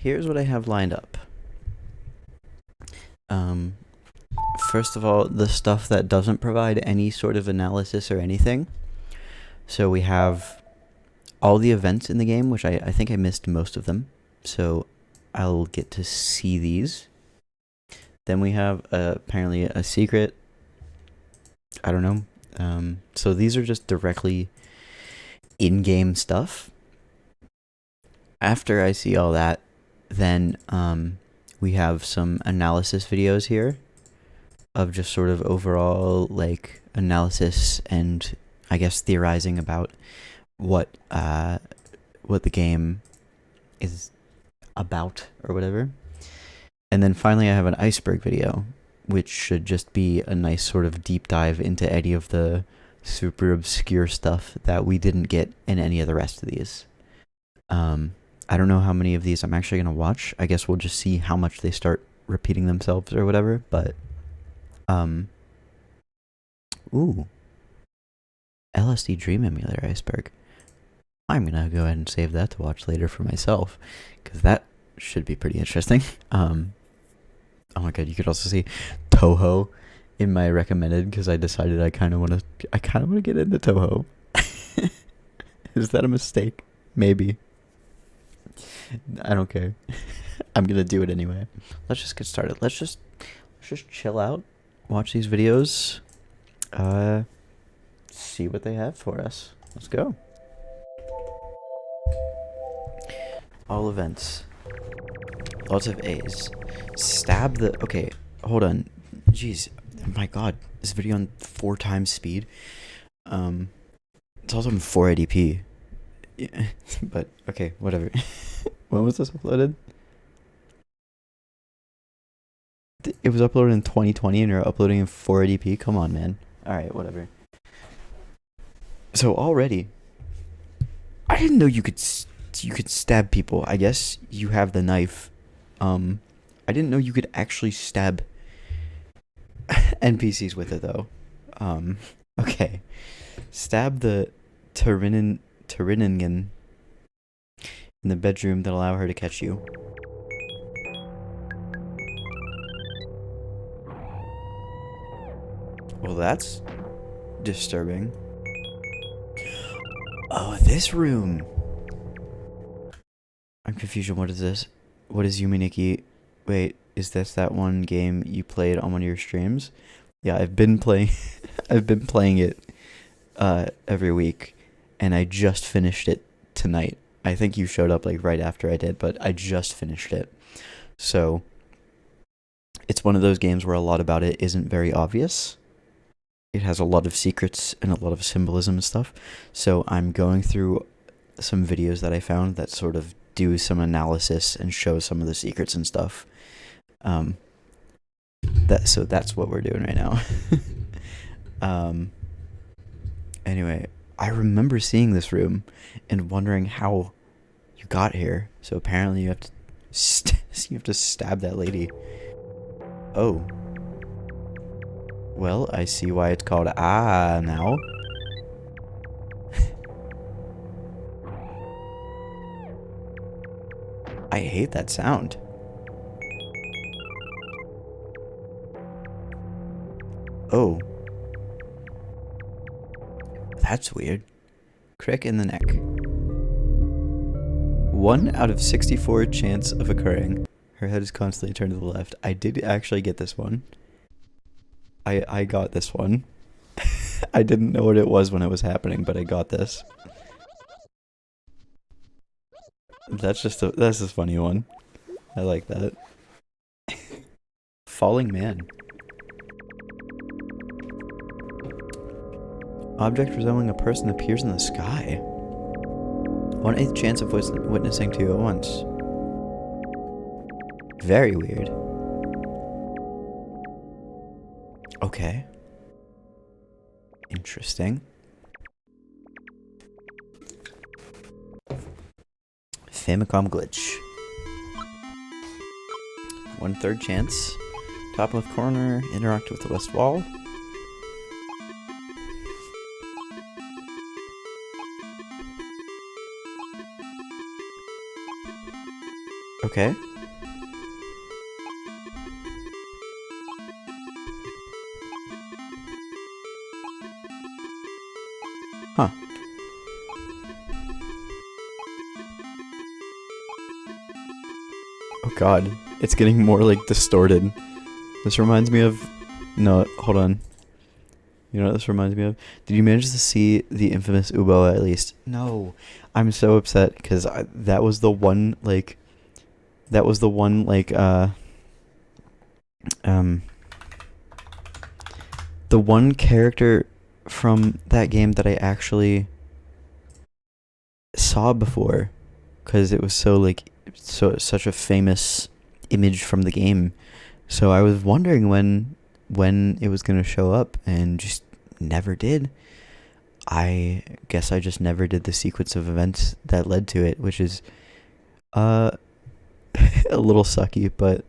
here's what I have lined up. First of all, the stuff that doesn't provide any sort of analysis or anything. So we have all the events in the game, which I think I missed most of them. So I'll get to see these. Then we have apparently a secret. I don't know. So these are just directly in-game stuff. After I see all that, then we have some analysis videos here of just sort of overall like analysis and I guess theorizing about what the game is about or whatever. And then finally I have an iceberg video, which should just be a nice sort of deep dive into any of the super obscure stuff that we didn't get in any of the rest of these. I don't know how many of these I'm actually going to watch. I guess we'll just see how much they start repeating themselves or whatever, but ooh. LSD Dream Emulator iceberg. I'm going to go ahead and save that to watch later for myself, because that should be pretty interesting. Oh my god, you could also see Toho in my recommended, because I decided I kind of want to get into Toho. Is that a mistake? Maybe. I don't care. I'm going to do it anyway. Let's just get started. Let's just chill out, watch these videos, see what they have for us. Let's go. All events. Lots of A's. Stab the... Okay, hold on. Jeez. My god. This video on 4 times speed. It's also in 480p. Yeah, but, okay, whatever. When was this uploaded? It was uploaded in 2020 and you're uploading in 480p? Come on, man. Alright, whatever. So already, I didn't know you could stab people. I guess you have the knife. I didn't know you could actually stab NPCs with it though. Okay. Stab the Tyrinningen in the bedroom that allow her to catch you. Well, that's disturbing. Oh, this room. I'm confused. What is this? What is Yume Nikki? Wait, is this that one game you played on one of your streams? Yeah, I've been playing it every week, and I just finished it tonight. I think you showed up like right after I did, but I just finished it. So it's one of those games where a lot about it isn't very obvious. It has a lot of secrets and a lot of symbolism and stuff. So I'm going through some videos that I found that sort of do some analysis and show some of the secrets and stuff. So that's what we're doing right now. Anyway, I remember seeing this room and wondering how you got here. So apparently you have to stab that lady. Oh. Well, I see why it's called now. I hate that sound. Oh. That's weird. Crick in the neck. 1 out of 64 chance of occurring. Her head is constantly turned to the left. I did actually get this one. I got this one. I didn't know what it was when it was happening, but I got this. That's a funny one. I like that. Falling man. Object resembling a person appears in the sky. 1/8 chance of witnessing 2 at once. Very weird. Okay. Interesting. Famicom glitch. 1/3 chance. Top left corner. Interact with the west wall. Okay. Huh. Oh god. It's getting more like distorted. This reminds me of... No, hold on. You know what this reminds me of? Did you manage to see the infamous Ubo at least? No. I'm so upset because that was the one, like... That was the one, like, the one character from that game that I actually saw before. Because it was so, like, such a famous image from the game. So I was wondering when it was going to show up, and just never did. I guess I just never did the sequence of events that led to it, which is a little sucky, but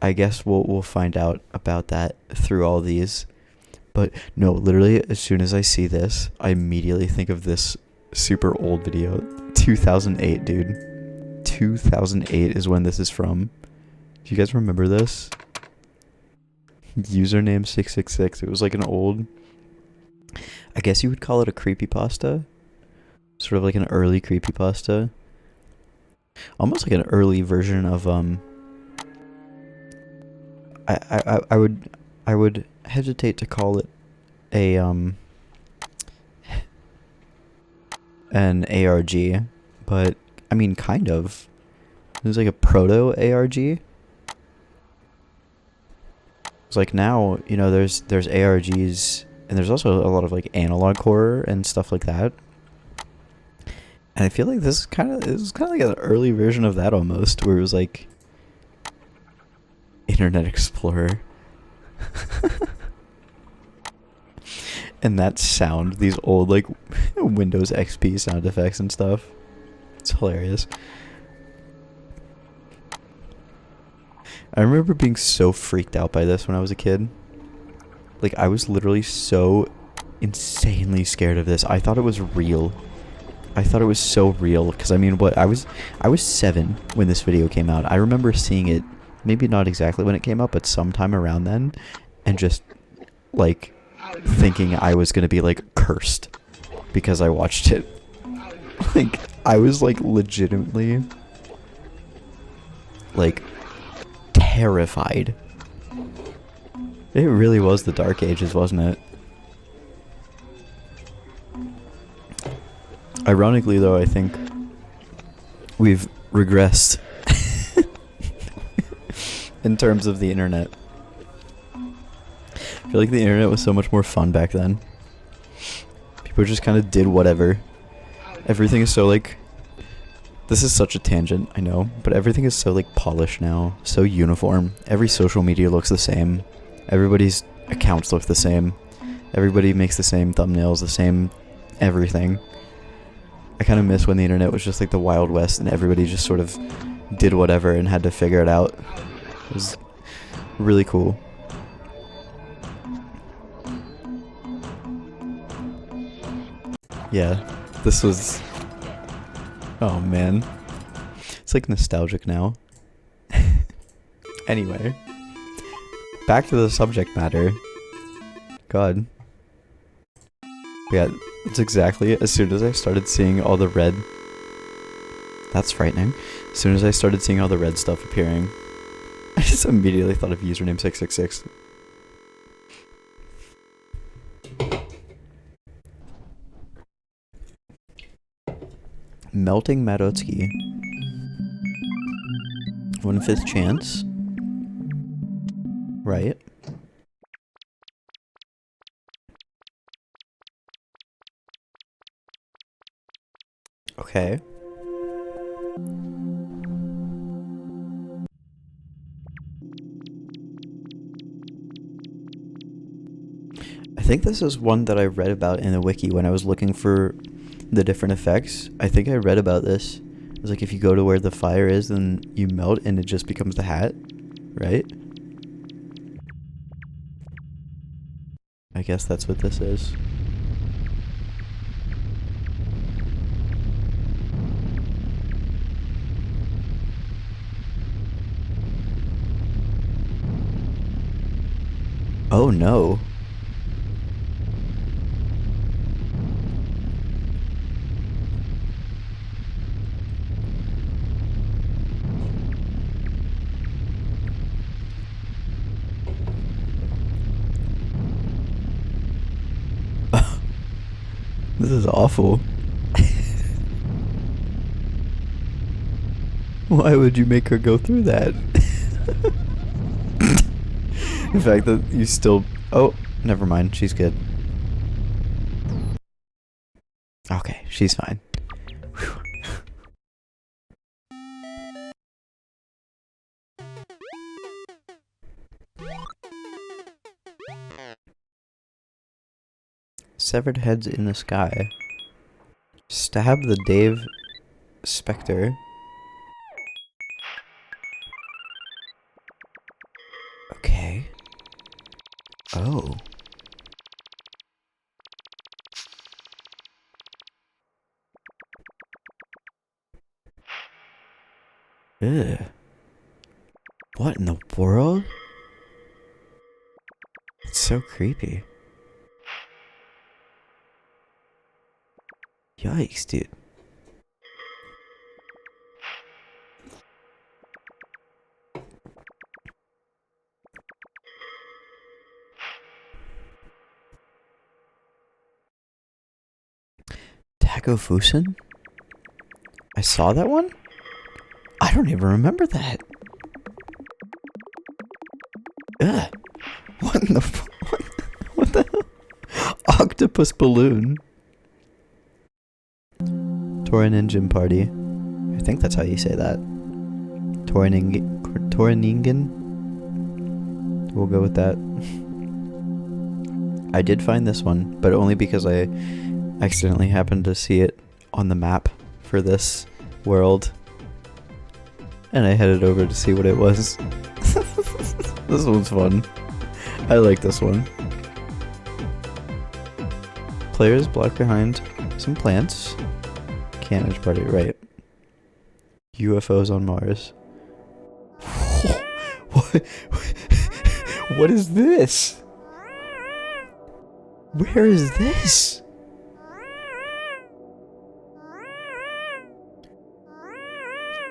I guess we'll find out about that through all these. But no, literally as soon as I see this, I immediately think of this super old video. 2008, dude. 2008 is when this is from. Do you guys remember this? Username 666. It was like an old, I guess you would call it a creepypasta. Sort of like an early creepypasta. Almost like an early version of I would hesitate to call it a an ARG, but I mean kind of. It was like a proto ARG. It's like now, you know, there's ARGs, and there's also a lot of like analog horror and stuff like that. And I feel like this is kind of like an early version of that almost, where it was like Internet Explorer. And that sound, these old like Windows XP sound effects and stuff. It's hilarious. I remember being so freaked out by this when I was a kid. Like, I was literally so insanely scared of this. I thought it was real. I thought it was so real, because I mean, I was 7 when this video came out. I remember seeing it, maybe not exactly when it came out, but sometime around then, and just like thinking I was gonna be like cursed because I watched it. Like, I was like legitimately like terrified. It really was the Dark Ages, wasn't it? Ironically, though, I think we've regressed in terms of the internet. I feel like the internet was so much more fun back then. People just kind of did whatever. Everything is so like... This is such a tangent, I know, but everything is so like polished now, so uniform. Every social media looks the same. Everybody's accounts look the same. Everybody makes the same thumbnails, the same everything. I kind of miss when the internet was just like the Wild West and everybody just sort of did whatever and had to figure it out. It was really cool. Yeah, this was... Oh man. It's like nostalgic now. Anyway. Back to the subject matter. God. Yeah, it's exactly as soon as I started seeing all the red... That's frightening. As soon as I started seeing all the red stuff appearing, I just immediately thought of username 666. Melting Marotsky. 1/5 chance. Right. Okay. I think this is one that I read about in the wiki when I was looking for the different effects. I think I read about this. It was like if you go to where the fire is, then you melt and it just becomes the hat, right? I guess that's what this is. Oh no. This is awful. Why would you make her go through that? The fact that you still... Oh, never mind. She's good. Okay, she's fine. Whew. Severed heads in the sky. Stab the Dave Spectre. Okay. Oh. Ugh. What in the world? It's so creepy. Yikes, dude. Taco Fusen? I saw that one? I don't even remember that. Ugh. What in the what the hell? Octopus balloon. Torin Engine Party. I think that's how you say that. Toriningen? We'll go with that. I did find this one, but only because I accidentally happened to see it on the map for this world. And I headed over to see what it was. This one's fun. I like this one. Players block behind some plants. Cannage party, right. UFOs on Mars. What is this? Where is this?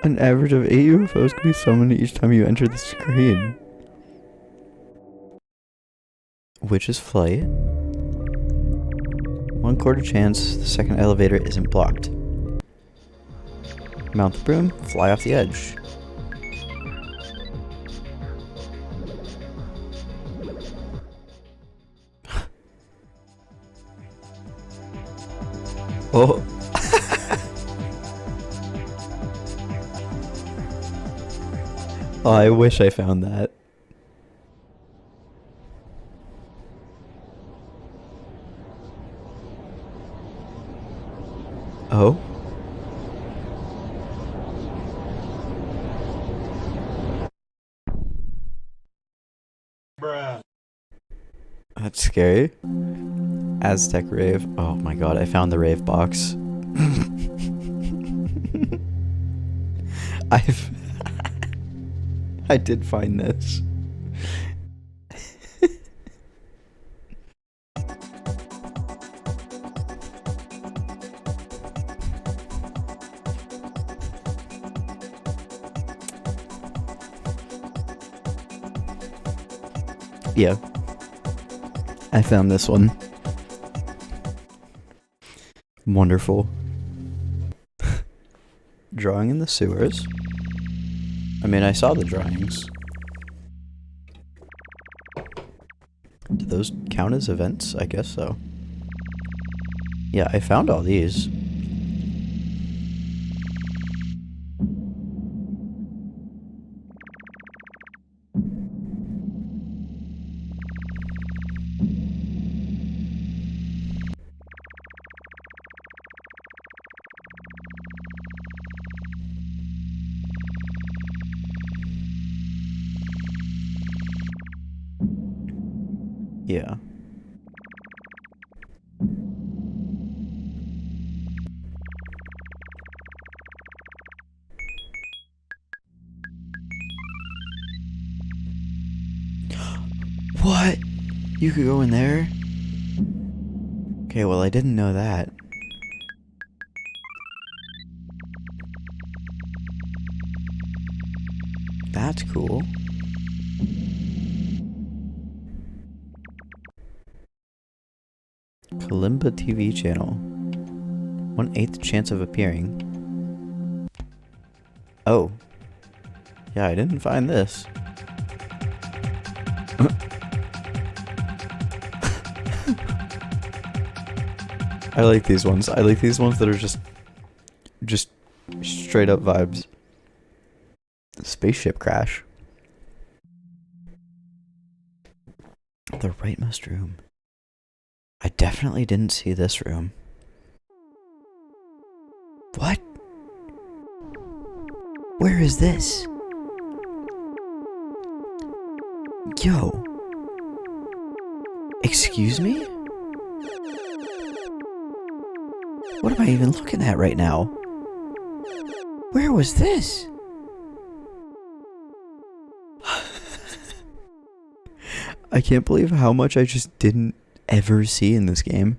An average of 8 UFOs can be summoned each time you enter the screen. Witch's Flight. 1/4 chance the second elevator isn't blocked. Mount the broom, fly off the edge. Oh. Oh, I wish I found that. Oh? Bruh. That's scary. Aztec Rave. Oh my god, I found the rave box. I did find this. Yeah. I found this one. Wonderful. Drawing in the sewers. I mean, I saw the drawings. Do those count as events? I guess so. Yeah, I found all these. Yeah. What? You could go in there? Okay, well, I didn't know that. That's cool. Kalimba TV channel. 1/8 chance of appearing. Oh. Yeah, I didn't find this. I like these ones. I like these ones that are just straight up vibes. Spaceship crash. The rightmost room. I definitely didn't see this room. What? Where is this? Yo. Excuse me? What am I even looking at right now? Where was this? I can't believe how much I just didn't ever see in this game.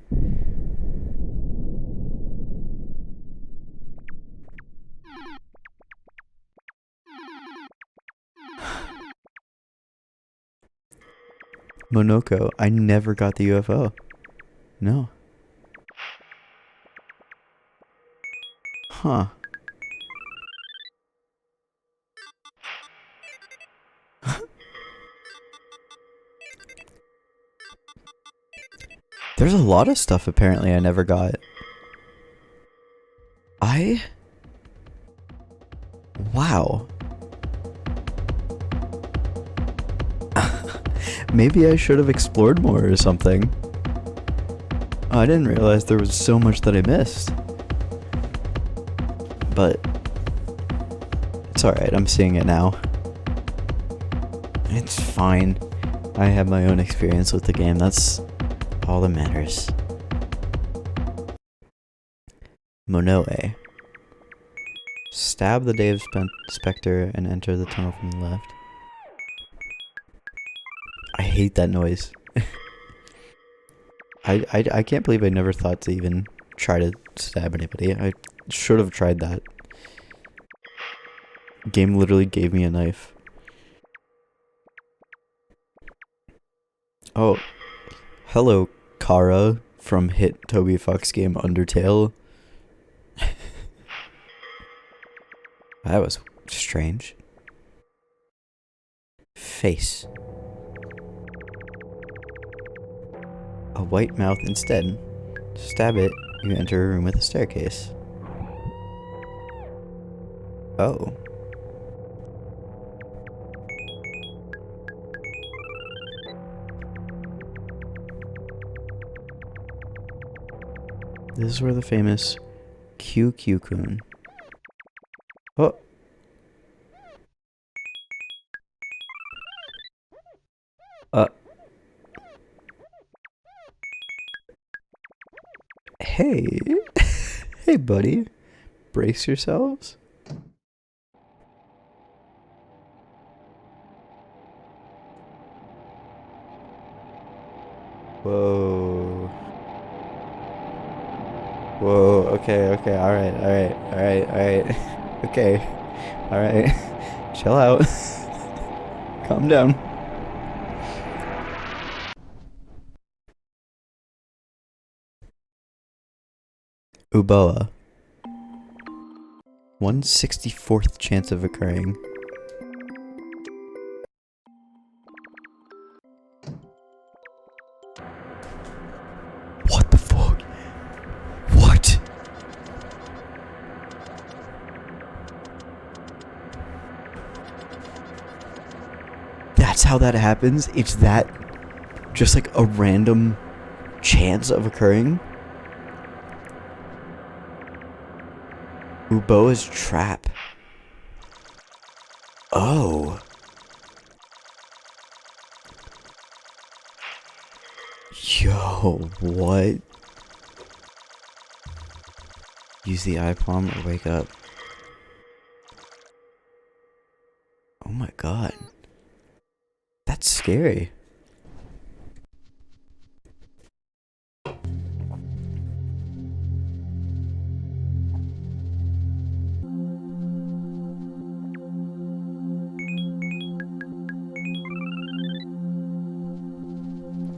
Monoko, I never got the UFO. No. Huh. There's a lot of stuff apparently I never got. Wow. Maybe I should have explored more or something. Oh, I didn't realize there was so much that I missed. But it's alright, I'm seeing it now. It's fine. I have my own experience with the game, that's all that matters. Monoe. Stab the Dave Spectre and enter the tunnel from the left. I hate that noise. I can't believe I never thought to even try to stab anybody. I should have tried that. Game literally gave me a knife. Oh. Hello, Kara from hit Toby Fox game Undertale. That was strange. Face. A white mouth instead. Stab it, you enter a room with a staircase. Oh. This is where the famous QQ-kun. Oh. Hey. Hey, buddy. Brace yourselves. Whoa. Whoa, okay, alright. Okay, alright. Chill out. Calm down. Uboa. 1/64th chance of occurring. What the fuck? What? That's how that happens? It's that just like a random chance of occurring? Uboa's trap. Oh. Yo, what? Use the eye palm or wake up. Oh my god. That's scary.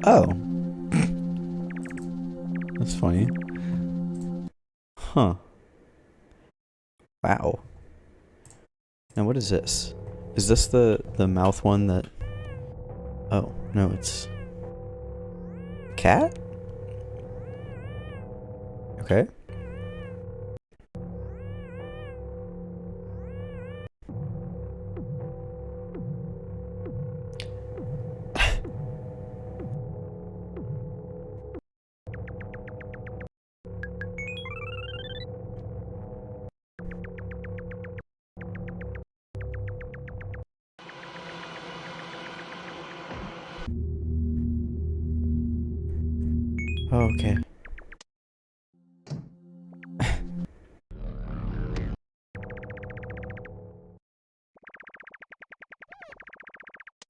Oh. That's funny. Huh. Wow. Now what is this? Is this the mouth one that... Oh, no, it's... Cat? Okay. Oh, okay.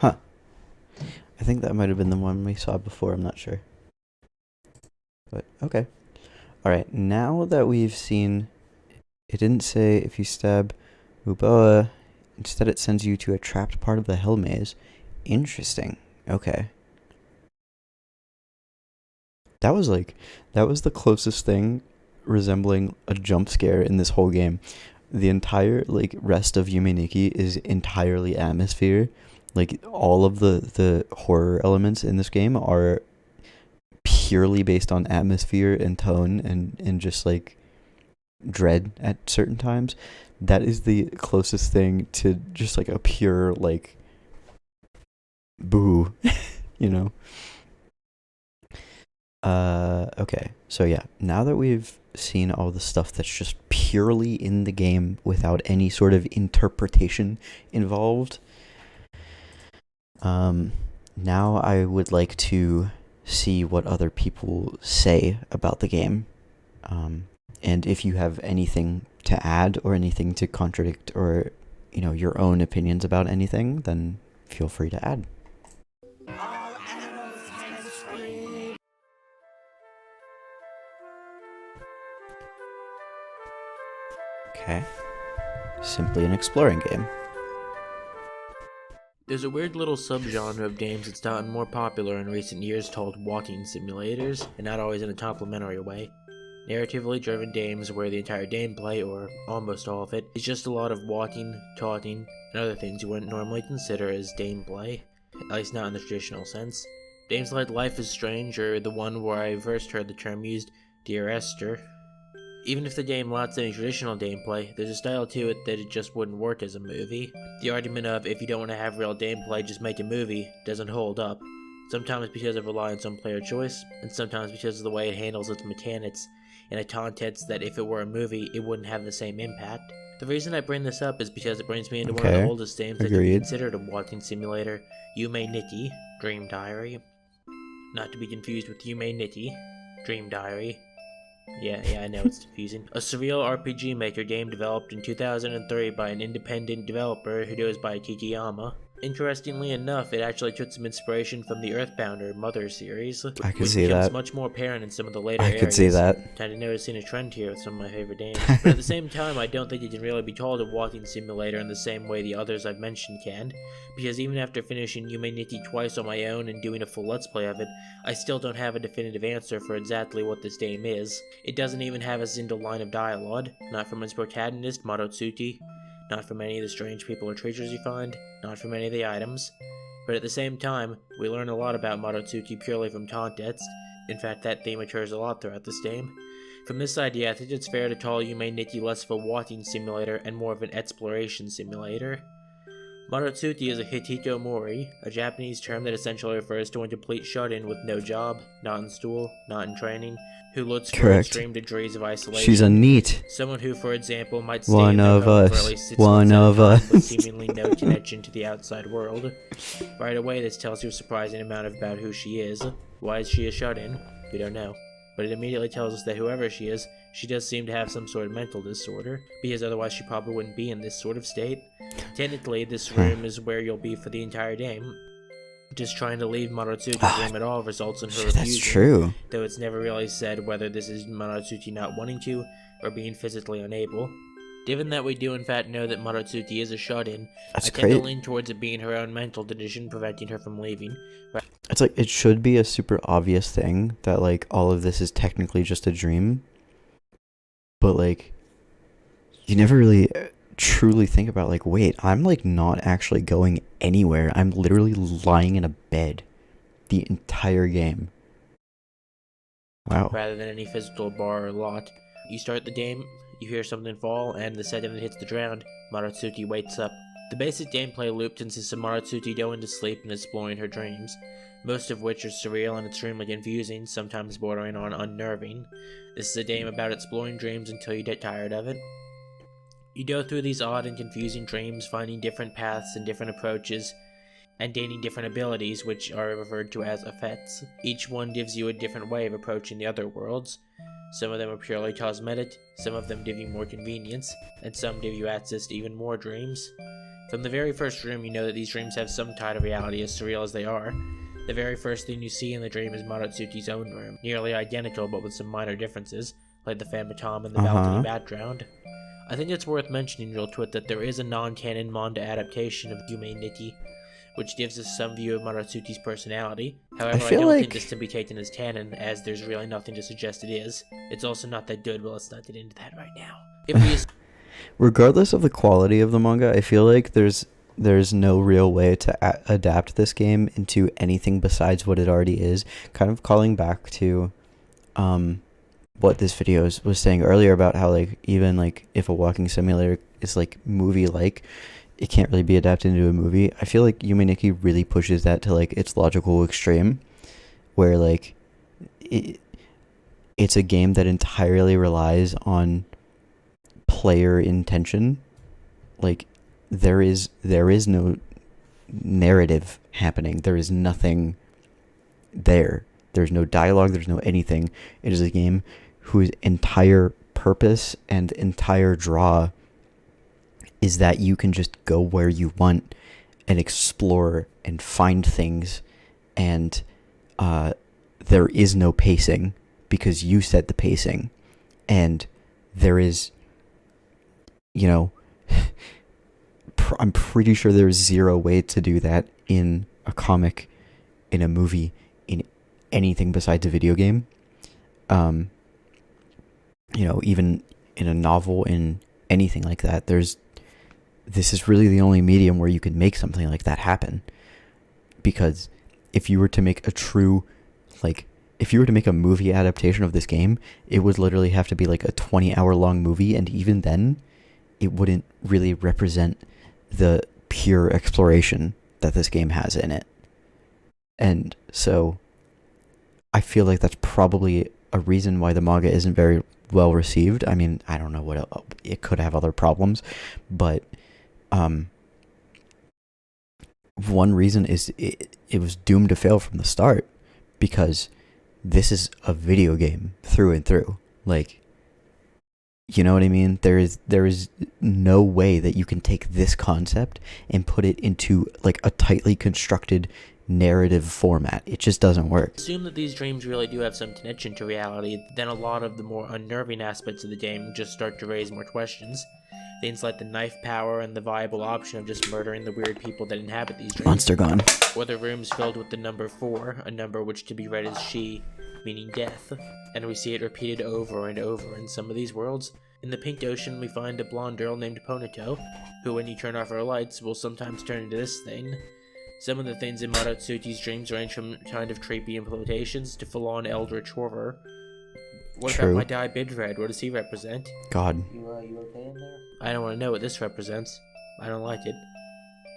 Huh. I think that might have been the one we saw before, I'm not sure. But, okay. Alright, now that we've seen... It didn't say if you stab Uboa, instead it sends you to a trapped part of the hell maze. Interesting. Okay. That was the closest thing resembling a jump scare in this whole game. The entire, rest of Yume Nikki is entirely atmosphere. All of the horror elements in this game are purely based on atmosphere and tone and just, dread at certain times. That is the closest thing to just, a pure, boo, you know? Okay, so yeah, now that we've seen all the stuff that's just purely in the game without any sort of interpretation involved, now I would like to see what other people say about the game. And if you have anything to add or anything to contradict or, your own opinions about anything, then feel free to add. Okay. Simply an exploring game. There's a weird little subgenre of games that's gotten more popular in recent years called walking simulators, and not always in a complimentary way. Narratively driven games where the entire gameplay, or almost all of it, is just a lot of walking, talking, and other things you wouldn't normally consider as gameplay, at least not in the traditional sense. Games like Life is Strange, or the one where I first heard the term used, Dear Esther. Even if the game lacks any traditional gameplay, there's a style to it that it just wouldn't work as a movie. The argument of, if you don't want to have real gameplay, just make a movie, doesn't hold up. Sometimes because of reliance on player choice, and sometimes because of the way it handles its mechanics, in a context that if it were a movie, it wouldn't have the same impact. The reason I bring this up is because it brings me into one of the oldest games that can be considered a walking simulator, Yume Nikki, Dream Diary. Not to be confused with Yume Nikki, Dream Diary. Yeah, I know it's confusing. A surreal RPG maker game developed in 2003 by an independent developer who goes by Kikiyama. Interestingly enough, it actually took some inspiration from the Earthbound Mother series, I could see that. Much more apparent in some of the later areas. I could see that. Kind of noticing a trend here with some of my favorite games. But at the same time, I don't think it can really be called a walking simulator in the same way the others I've mentioned can, because even after finishing Yume Nikki twice on my own and doing a full Let's Play of it, I still don't have a definitive answer for exactly what this game is. It doesn't even have a single line of dialogue, not from its protagonist, Marotsuki, not from any of the strange people or creatures you find, not from any of the items. But at the same time, we learn a lot about Marotsuki purely from context. In fact, that theme occurs a lot throughout this game. From this idea, I think it's fair to call Yume Nikki less of a walking simulator and more of an exploration simulator. Marotsuki is a Hitiko Mori, a Japanese term that essentially refers to a complete shut-in with no job, not in school, not in training, who looks for extreme degrees of isolation. She's a NEET. Someone who, for example, might stay in their home for at least 6 months at a time with seemingly no connection to the outside world. Right away, this tells you a surprising amount about who she is. Why is she a shut-in? We don't know. But it immediately tells us that whoever she is, she does seem to have some sort of mental disorder, because otherwise she probably wouldn't be in this sort of state. Technically, this room is where you'll be for the entire game. Just trying to leave Marotsuki's room at all results in her refusing. That's true. Though it's never really said whether this is Marotsuki not wanting to, or being physically unable. Given that we do in fact know that Marotsuki is a shut-in, That's I tend to great. lean towards it being her own mental condition preventing her from leaving. It's like, it should be a super obvious thing that, like, all of this is technically just a dream. But, like, you never really truly think about, like, wait, I'm, like, not actually going anywhere. I'm literally lying in a bed the entire game. Wow. Rather than any physical bar or lot. You start the game, you hear something fall, and the second it hits the ground, Marotsuki wakes up. The basic gameplay loop consists of Marotsuki going to sleep and exploring her dreams, most of which are surreal and extremely confusing, sometimes bordering on unnerving. This is a game about exploring dreams until you get tired of it. You go through these odd and confusing dreams, finding different paths and different approaches, and gaining different abilities, which are referred to as effects. Each one gives you a different way of approaching the other worlds. Some of them are purely cosmetic, some of them give you more convenience, and some give you access to even more dreams. From the very first room, you know that these dreams have some tie to reality, as surreal as they are. The very first thing you see in the dream is Marotsuki's own room, nearly identical but with some minor differences, like the fan baton and the balcony background. I think it's worth mentioning real quick that there is a non-canon manga adaptation of Yume Nikki, which gives us some view of Marotsuki's personality. However, I don't think this can be taken as canon, as there's really nothing to suggest it is. It's also not that good, but let's not get into that right now. Regardless of the quality of the manga, I feel like there's no real way to adapt this game into anything besides what it already is. Kind of calling back to what this video was saying earlier about how, like, even like if a walking simulator is like movie-like, it can't really be adapted into a movie. I feel like Yume Nikki really pushes that to, like, its logical extreme, where, like, it's a game that entirely relies on player intention. Like, there is no narrative happening. There is nothing there. There's no dialogue. There's no anything. It is a game whose entire purpose and entire draw is that you can just go where you want and explore and find things, and there is no pacing because you set the pacing, and there is, you know, I'm pretty sure there's zero way to do that in a comic, in a movie, in anything besides a video game. You know, even in a novel, in anything like that, this is really the only medium where you can make something like that happen. Because if you were to make if you were to make a movie adaptation of this game, it would literally have to be like a 20-hour long movie, and even then, it wouldn't really represent the pure exploration that this game has in it. And so, I feel like that's probably a reason why the manga isn't very well received. I mean, I don't know what it could have other problems, but one reason is it was doomed to fail from the start, because this is a video game through and through. Like, you know what I mean? There is no way that you can take this concept and put it into, like, a tightly constructed narrative format. It just doesn't work. Assume that these dreams really do have some connection to reality, then a lot of the more unnerving aspects of the game just start to raise more questions. Things like the knife power and the viable option of just murdering the weird people that inhabit these dreams. Monster Gone. Or the rooms filled with the number 4, a number which to be read as she, meaning death. And we see it repeated over and over in some of these worlds. In the Pink Ocean, we find a blonde girl named Ponito, who when you turn off her lights will sometimes turn into this thing. Some of the things in Marotsuki's dreams range from kind of creepy implications to full-on eldritch horror. What True. about my guy Bidred? What does he represent? God. You okay in there? I don't want to know what this represents. I don't like it.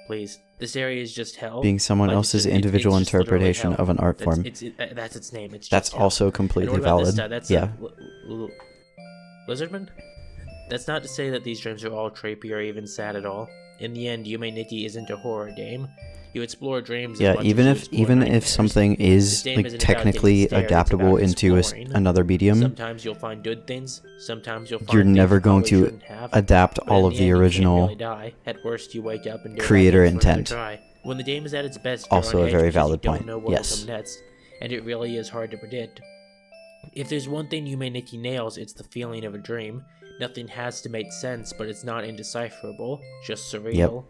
Please. This area is just hell. Being someone Like, else's it's individual just literally interpretation hell. of an art form. That's its name. It's just That's hell. also And completely what about this valid. guy? That's Yeah. Lizardman? That's not to say that these dreams are all creepy or even sad at all. In the end, Yume Nikki isn't a horror game. You explore dreams. Yeah, as much even as you if explore nightmares. something is, This game like, isn't about technically getting scared, it's adaptable about into exploring. another medium, Sometimes you'll find good things. Sometimes you'll find you're things never you going probably to shouldn't have. adapt But all in of the the end, you can't original really die. At worst, you wake up and go creator back in for another intent. try. When the game is at its best, you're Also on a edge very because valid you don't point. know what Yes. will come next, and it really is hard to predict. If there's one thing Yume Nikki nails, it's the feeling of a dream. Nothing has to make sense, but it's not indecipherable, just surreal.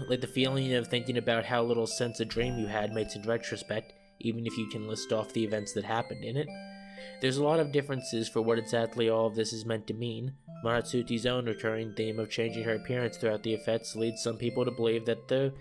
Yep. Like the feeling of thinking about how little sense a dream you had makes in retrospect, even if you can list off the events that happened in it. There's a lot of differences for what exactly all of this is meant to mean. Marutsuti's own recurring theme of changing her appearance throughout the effects leads some people to believe that the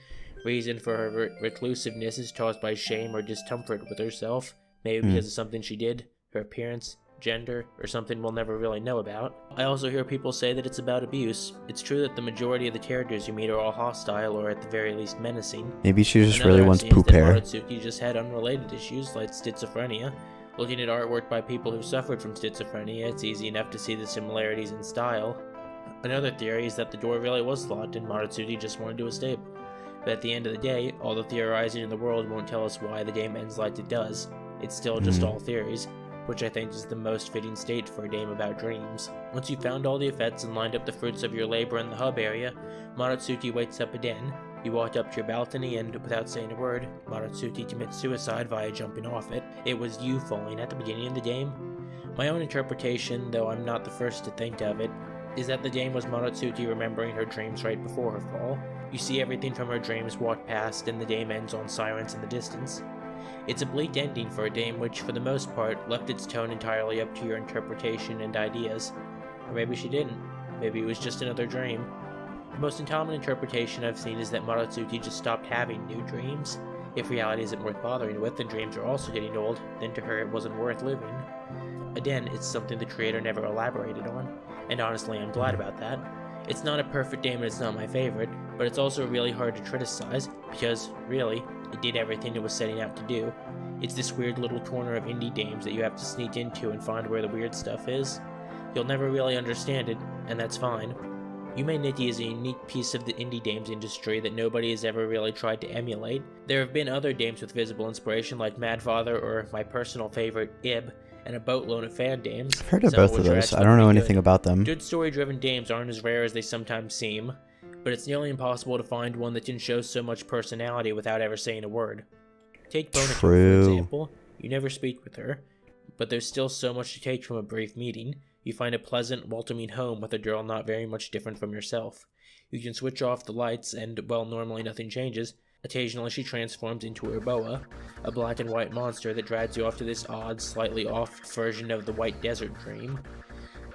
reason for her reclusiveness is caused by shame or discomfort with herself, maybe because of something she did, her appearance, gender, or something we'll never really know about. I also hear people say that it's about abuse. It's true that the majority of the characters you meet are all hostile or at the very least menacing. Maybe she just Another really wants I've seen is poop that hair. Marutsuki just had unrelated issues like schizophrenia. Looking at artwork by people who suffered from schizophrenia, it's easy enough to see the similarities in style. Another theory is that the door really was locked and Marutsuki just wanted to escape. But at the end of the day, all the theorizing in the world won't tell us why the game ends like it does. It's still just all theories, which I think is the most fitting state for a game about dreams. Once you've found all the effects and lined up the fruits of your labor in the hub area, Marutsuki wakes up again. You walk up to your balcony and, without saying a word, Marutsuki commits suicide via jumping off it. It was you falling at the beginning of the game. My own interpretation, though I'm not the first to think of it, is that the game was Marutsuki remembering her dreams right before her fall. You see everything from her dreams walk past, and the game ends on sirens in the distance. It's a bleak ending for a game which, for the most part, left its tone entirely up to your interpretation and ideas. Or maybe she didn't. Maybe it was just another dream. The most common interpretation I've seen is that Marutsuki just stopped having new dreams. If reality isn't worth bothering with and dreams are also getting old, then to her it wasn't worth living. Again, it's something the creator never elaborated on, and honestly I'm glad about that. It's not a perfect game and it's not my favorite, but it's also really hard to criticize, because, really, it did everything it was setting out to do. It's this weird little corner of indie games that you have to sneak into and find where the weird stuff is. You'll never really understand it, and that's fine. Yume Nikki is a unique piece of the indie games industry that nobody has ever really tried to emulate. There have been other games with visible inspiration like Mad Father or my personal favorite, Ib, and a boatload of fan games. I've heard of both of those. I don't know anything about them. Good story-driven games aren't as rare as they sometimes seem, but it's nearly impossible to find one that can show so much personality without ever saying a word. Take Bonato, for example. You never speak with her, but there's still so much to take from a brief meeting. You find a pleasant, welcoming home with a girl not very much different from yourself. You can switch off the lights and, well, normally nothing changes. Occasionally she transforms into a boa, a black and white monster that drags you off to this odd, slightly off version of the White Desert Dream.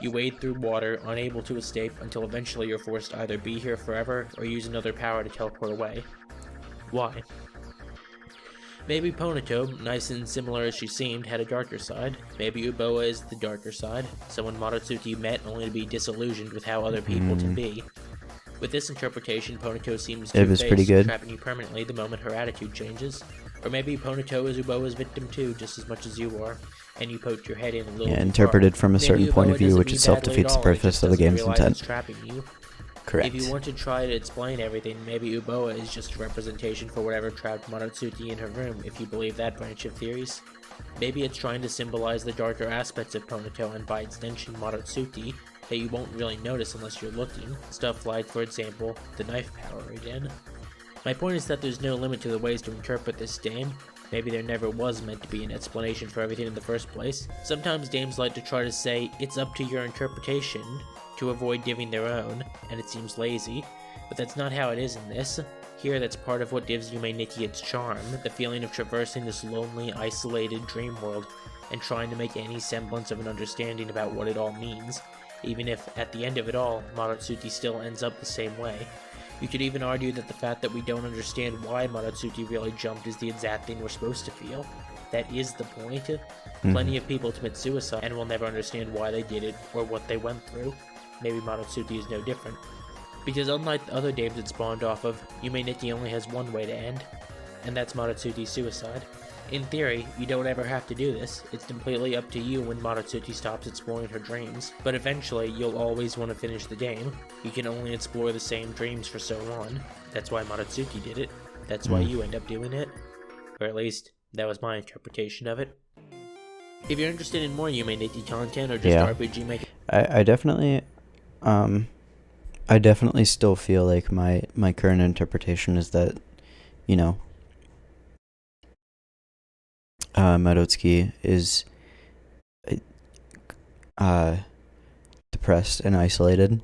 You wade through water, unable to escape, until eventually you're forced to either be here forever or use another power to teleport away. Why? Maybe Ponato, nice and similar as she seemed, had a darker side. Maybe Uboa is the darker side, someone Marutsuki met only to be disillusioned with how other people can be. With this interpretation, Ponato seems two-faced, trapping you permanently the moment her attitude changes. Or maybe Ponato is Uboa's victim too, just as much as you are, and you poked your head in a little too interpreted far. from a certain point of view, which itself defeats the purpose of the game's intent. Correct. If you want to try to explain everything, maybe Uboa is just a representation for whatever trapped Marutsuki in her room, if you believe that branch of theories. Maybe it's trying to symbolize the darker aspects of Ponato and by extension Marutsuki that you won't really notice unless you're looking. Stuff like, for example, the knife power again. My point is that there's no limit to the ways to interpret this game. Maybe there never was meant to be an explanation for everything in the first place. Sometimes games like to try to say, it's up to your interpretation, to avoid giving their own, and it seems lazy, but that's not how it is in this. Here, that's part of what gives Yume Nikki its charm, the feeling of traversing this lonely, isolated dream world, and trying to make any semblance of an understanding about what it all means, even if, at the end of it all, Marutsuki still ends up the same way. You could even argue that the fact that we don't understand why Marutsuki really jumped is the exact thing we're supposed to feel. That is the point. Plenty of people commit suicide and will never understand why they did it or what they went through. Maybe Marutsuki is no different. Because unlike the other games it spawned off of, Yume Nikki only has one way to end, and that's Marutsuki's suicide. In theory, you don't ever have to do this. It's completely up to you when Marutsuki stops exploring her dreams. But eventually, you'll always want to finish the game. You can only explore the same dreams for so long. That's why Marutsuki did it. That's why you end up doing it. Or at least, that was my interpretation of it. If you're interested in more Yume Nikki content or just RPG making... I definitely still feel like my current interpretation is that, you know, Marutsuki is depressed and isolated,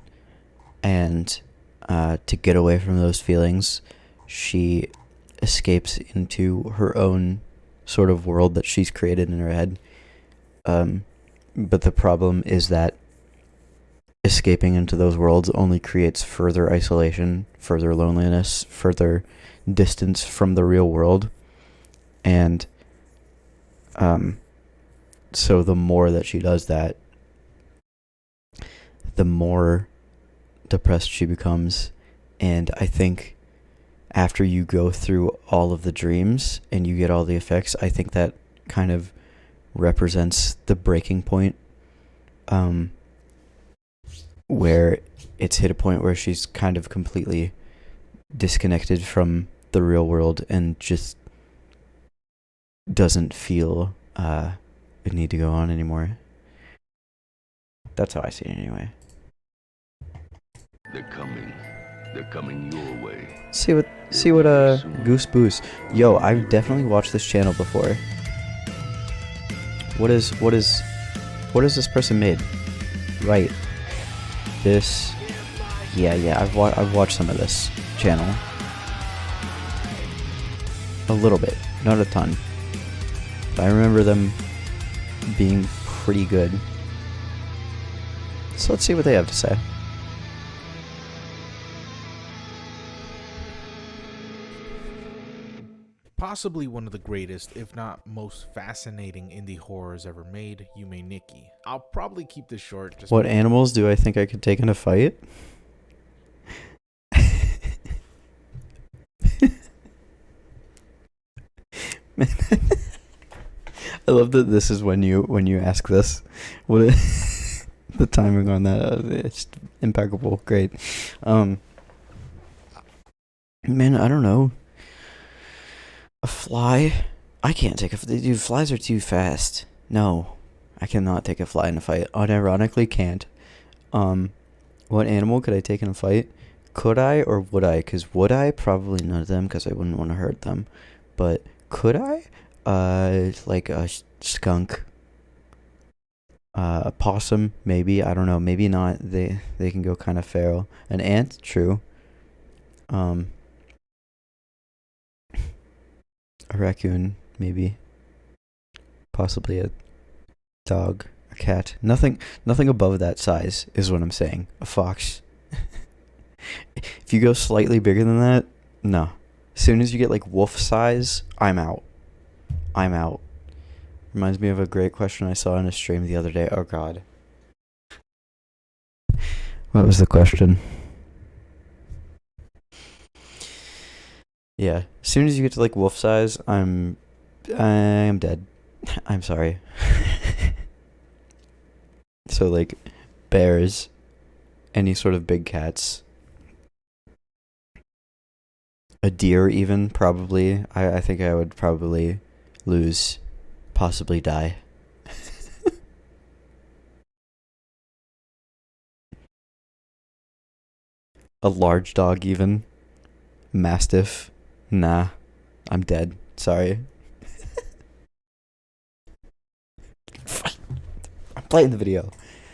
and to get away from those feelings, she escapes into her own sort of world that she's created in her head. But the problem is that escaping into those worlds only creates further isolation, further loneliness, further distance from the real world. And so the more that she does that, the more depressed she becomes. And I think after you go through all of the dreams and you get all the effects, I think that kind of represents the breaking point, where it's hit a point where she's kind of completely disconnected from the real world and just doesn't feel a need to go on anymore. That's how I see it anyway. They're coming your way. See what Goose Boost. Yo, I've definitely watched this channel before. What is this person made? Right. This. Yeah. I've watched some of this channel. A little bit, not a ton. But I remember them being pretty good. So let's see what they have to say. Possibly one of the greatest, if not most fascinating indie horrors ever made, Yume Nikki. I'll probably keep this short. Just What animals do I think I could take in a fight? I love that this is when you ask this. The timing on that, it's impeccable. Great. Man, I don't know. A fly? I can't take dude, flies are too fast. No, I cannot take a fly in a fight. Unironically, can't. What animal could I take in a fight? Could I or would I? Because would I? Probably none of them, because I wouldn't want to hurt them. But could I? Like a skunk. A possum, maybe. I don't know. Maybe not. They can go kind of feral. An ant, true. A raccoon, maybe. Possibly a dog, a cat. Nothing above that size is what I'm saying. A fox. If you go slightly bigger than that, no. As soon as you get like wolf size, I'm out. Reminds me of a great question I saw in a stream the other day. Oh god. What was the question? Yeah. As soon as you get to like wolf size, I'm dead. I'm sorry. So like bears, any sort of big cats. A deer even, probably. I think I would probably lose, possibly die. A large dog even. Mastiff. Nah, I'm dead. Sorry. I'm playing the video.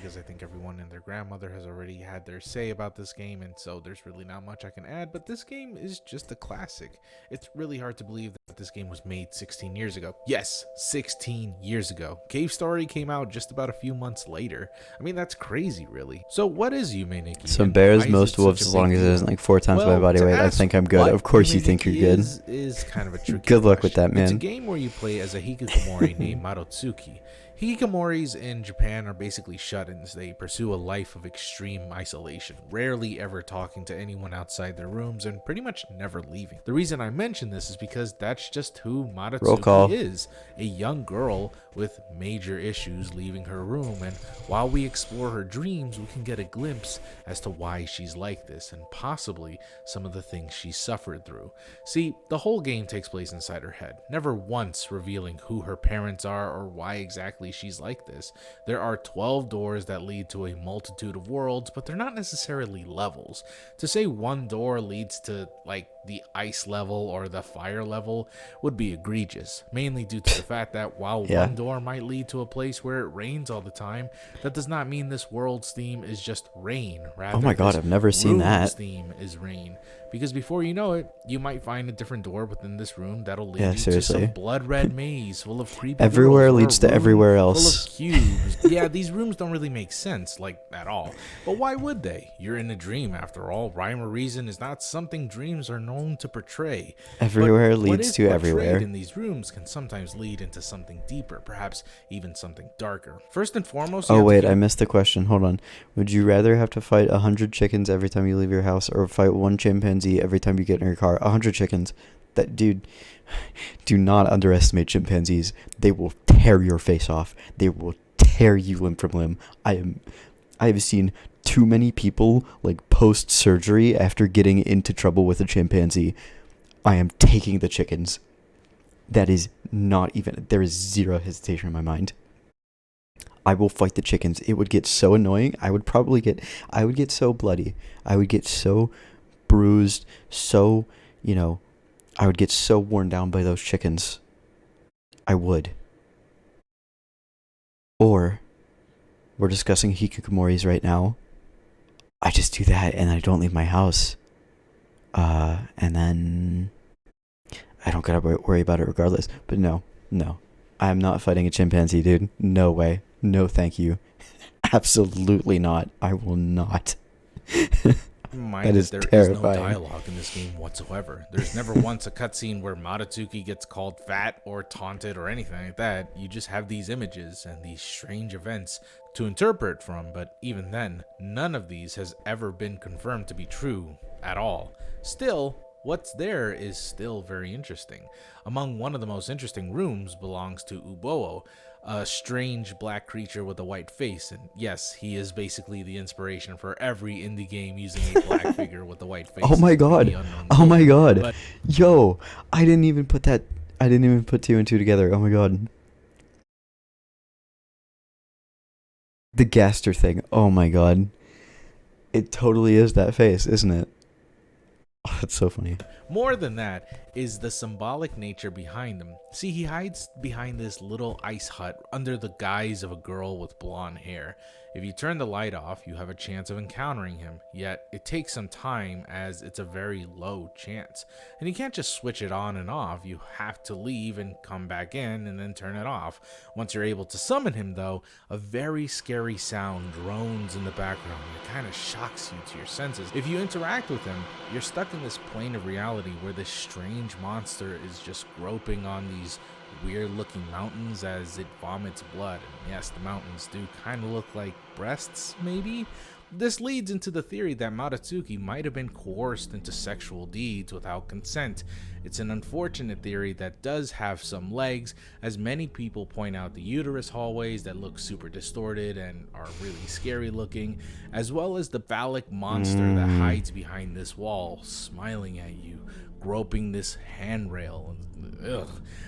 because I think everyone and their grandmother has already had their say about this game, and so there's really not much I can add, but this game is just a classic. It's really hard to believe that this game was made 16 years ago. Yes, 16 years ago. Cave Story came out just about a few months later. I mean, that's crazy, really. So what is Yume Nikki? Some bears, most wolves, as long as it isn't like 4 times my body weight. I think I'm good. Of course you think you're good. Is kind of a tricky Good luck with that, man. It's a game where you play as a hikikomori named Marotsuki. Hikikomoris in Japan are basically shut-ins. They pursue a life of extreme isolation, rarely ever talking to anyone outside their rooms and pretty much never leaving. The reason I mention this is because that's just who Marotsuki is, a young girl with major issues leaving her room, and while we explore her dreams, we can get a glimpse as to why she's like this and possibly some of the things she suffered through. See, the whole game takes place inside her head, never once revealing who her parents are or why exactly naturally she's like this. There are 12 doors that lead to a multitude of worlds, but they're not necessarily levels. To say one door leads to like the ice level or the fire level would be egregious, mainly due to the fact that while one door might lead to a place where it rains all the time, that does not mean this world's theme is just rain. Rather, oh my god, I've never seen that. Theme is rain, because before you know it, you might find a different door within this room that'll lead you seriously. to some blood red maze full of creepy everywhere leads to everywhere else. Full of cubes. Yeah, these rooms don't really make sense, like, at all. But why would they? You're in a dream, after all. Rhyme or reason is not something dreams are known to portray. Everywhere But leads to everywhere. in these rooms can sometimes lead into something deeper, perhaps even something darker. First and foremost, oh wait, I missed the question. Hold on. Would you rather have to fight 100 chickens every time you leave your house, or fight one chimpanzee every time you get in your car? 100 chickens. That dude, do not underestimate chimpanzees. They will tear your face off. They will tear you limb from limb. I have seen too many people like post surgery after getting into trouble with a chimpanzee. I am taking the chickens. That is not even, there is zero hesitation in my mind. I will fight the chickens. It would get so annoying. I would get so bloody. I would get so bruised, so, I would get so worn down by those chickens. I would. Or, we're discussing hikikomoris right now. I just do that and I don't leave my house. And then I don't gotta worry about it regardless. But no. I'm not fighting a chimpanzee, dude. No way. No thank you. Absolutely not. I will not. That is there terrifying. is no dialogue in this game whatsoever. There's never once a cutscene where Matatsuki gets called fat or taunted or anything like that. You just have these images and these strange events to interpret from, but even then, none of these has ever been confirmed to be true at all. Still, what's there is still very interesting. Among one of the most interesting rooms belongs to Uboo, a strange black creature with a white face, and yes, he is basically the inspiration for every indie game using a black figure with a white face. Oh my god. But yo, I didn't even put two and two together. Oh my god. The Gaster thing. Oh my god. It totally is that face, isn't it? Oh, that's so funny. More than that is the symbolic nature behind him. See, he hides behind this little ice hut under the guise of a girl with blonde hair. If you turn the light off, you have a chance of encountering him, yet it takes some time as it's a very low chance. And you can't just switch it on and off, you have to leave and come back in and then turn it off. Once you're able to summon him though, a very scary sound drones in the background that kind of shocks you to your senses. If you interact with him, you're stuck in this plane of reality where this strange monster is just groping on these weird looking mountains as it vomits blood. And yes, the mountains do kind of look like breasts, maybe? This leads into the theory that Matatsuki might have been coerced into sexual deeds without consent. It's an unfortunate theory that does have some legs, as many people point out the uterus hallways that look super distorted and are really scary looking, as well as the phallic monster that hides behind this wall, smiling at you, groping this handrail.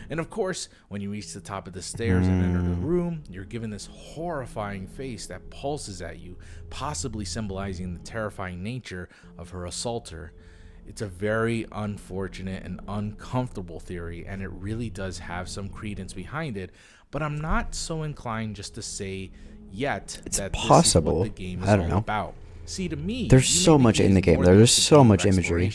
And of course, when you reach the top of the stairs and enter the room, you're given this horrifying face that pulses at you, possibly symbolizing the terrifying nature of her assaulter. It's a very unfortunate and uncomfortable theory, and it really does have some credence behind it, but I'm not so inclined just to say yet it's that possible. This is what the game is I don't all know. about. See, to me, There's so much in the game. There's so much imagery.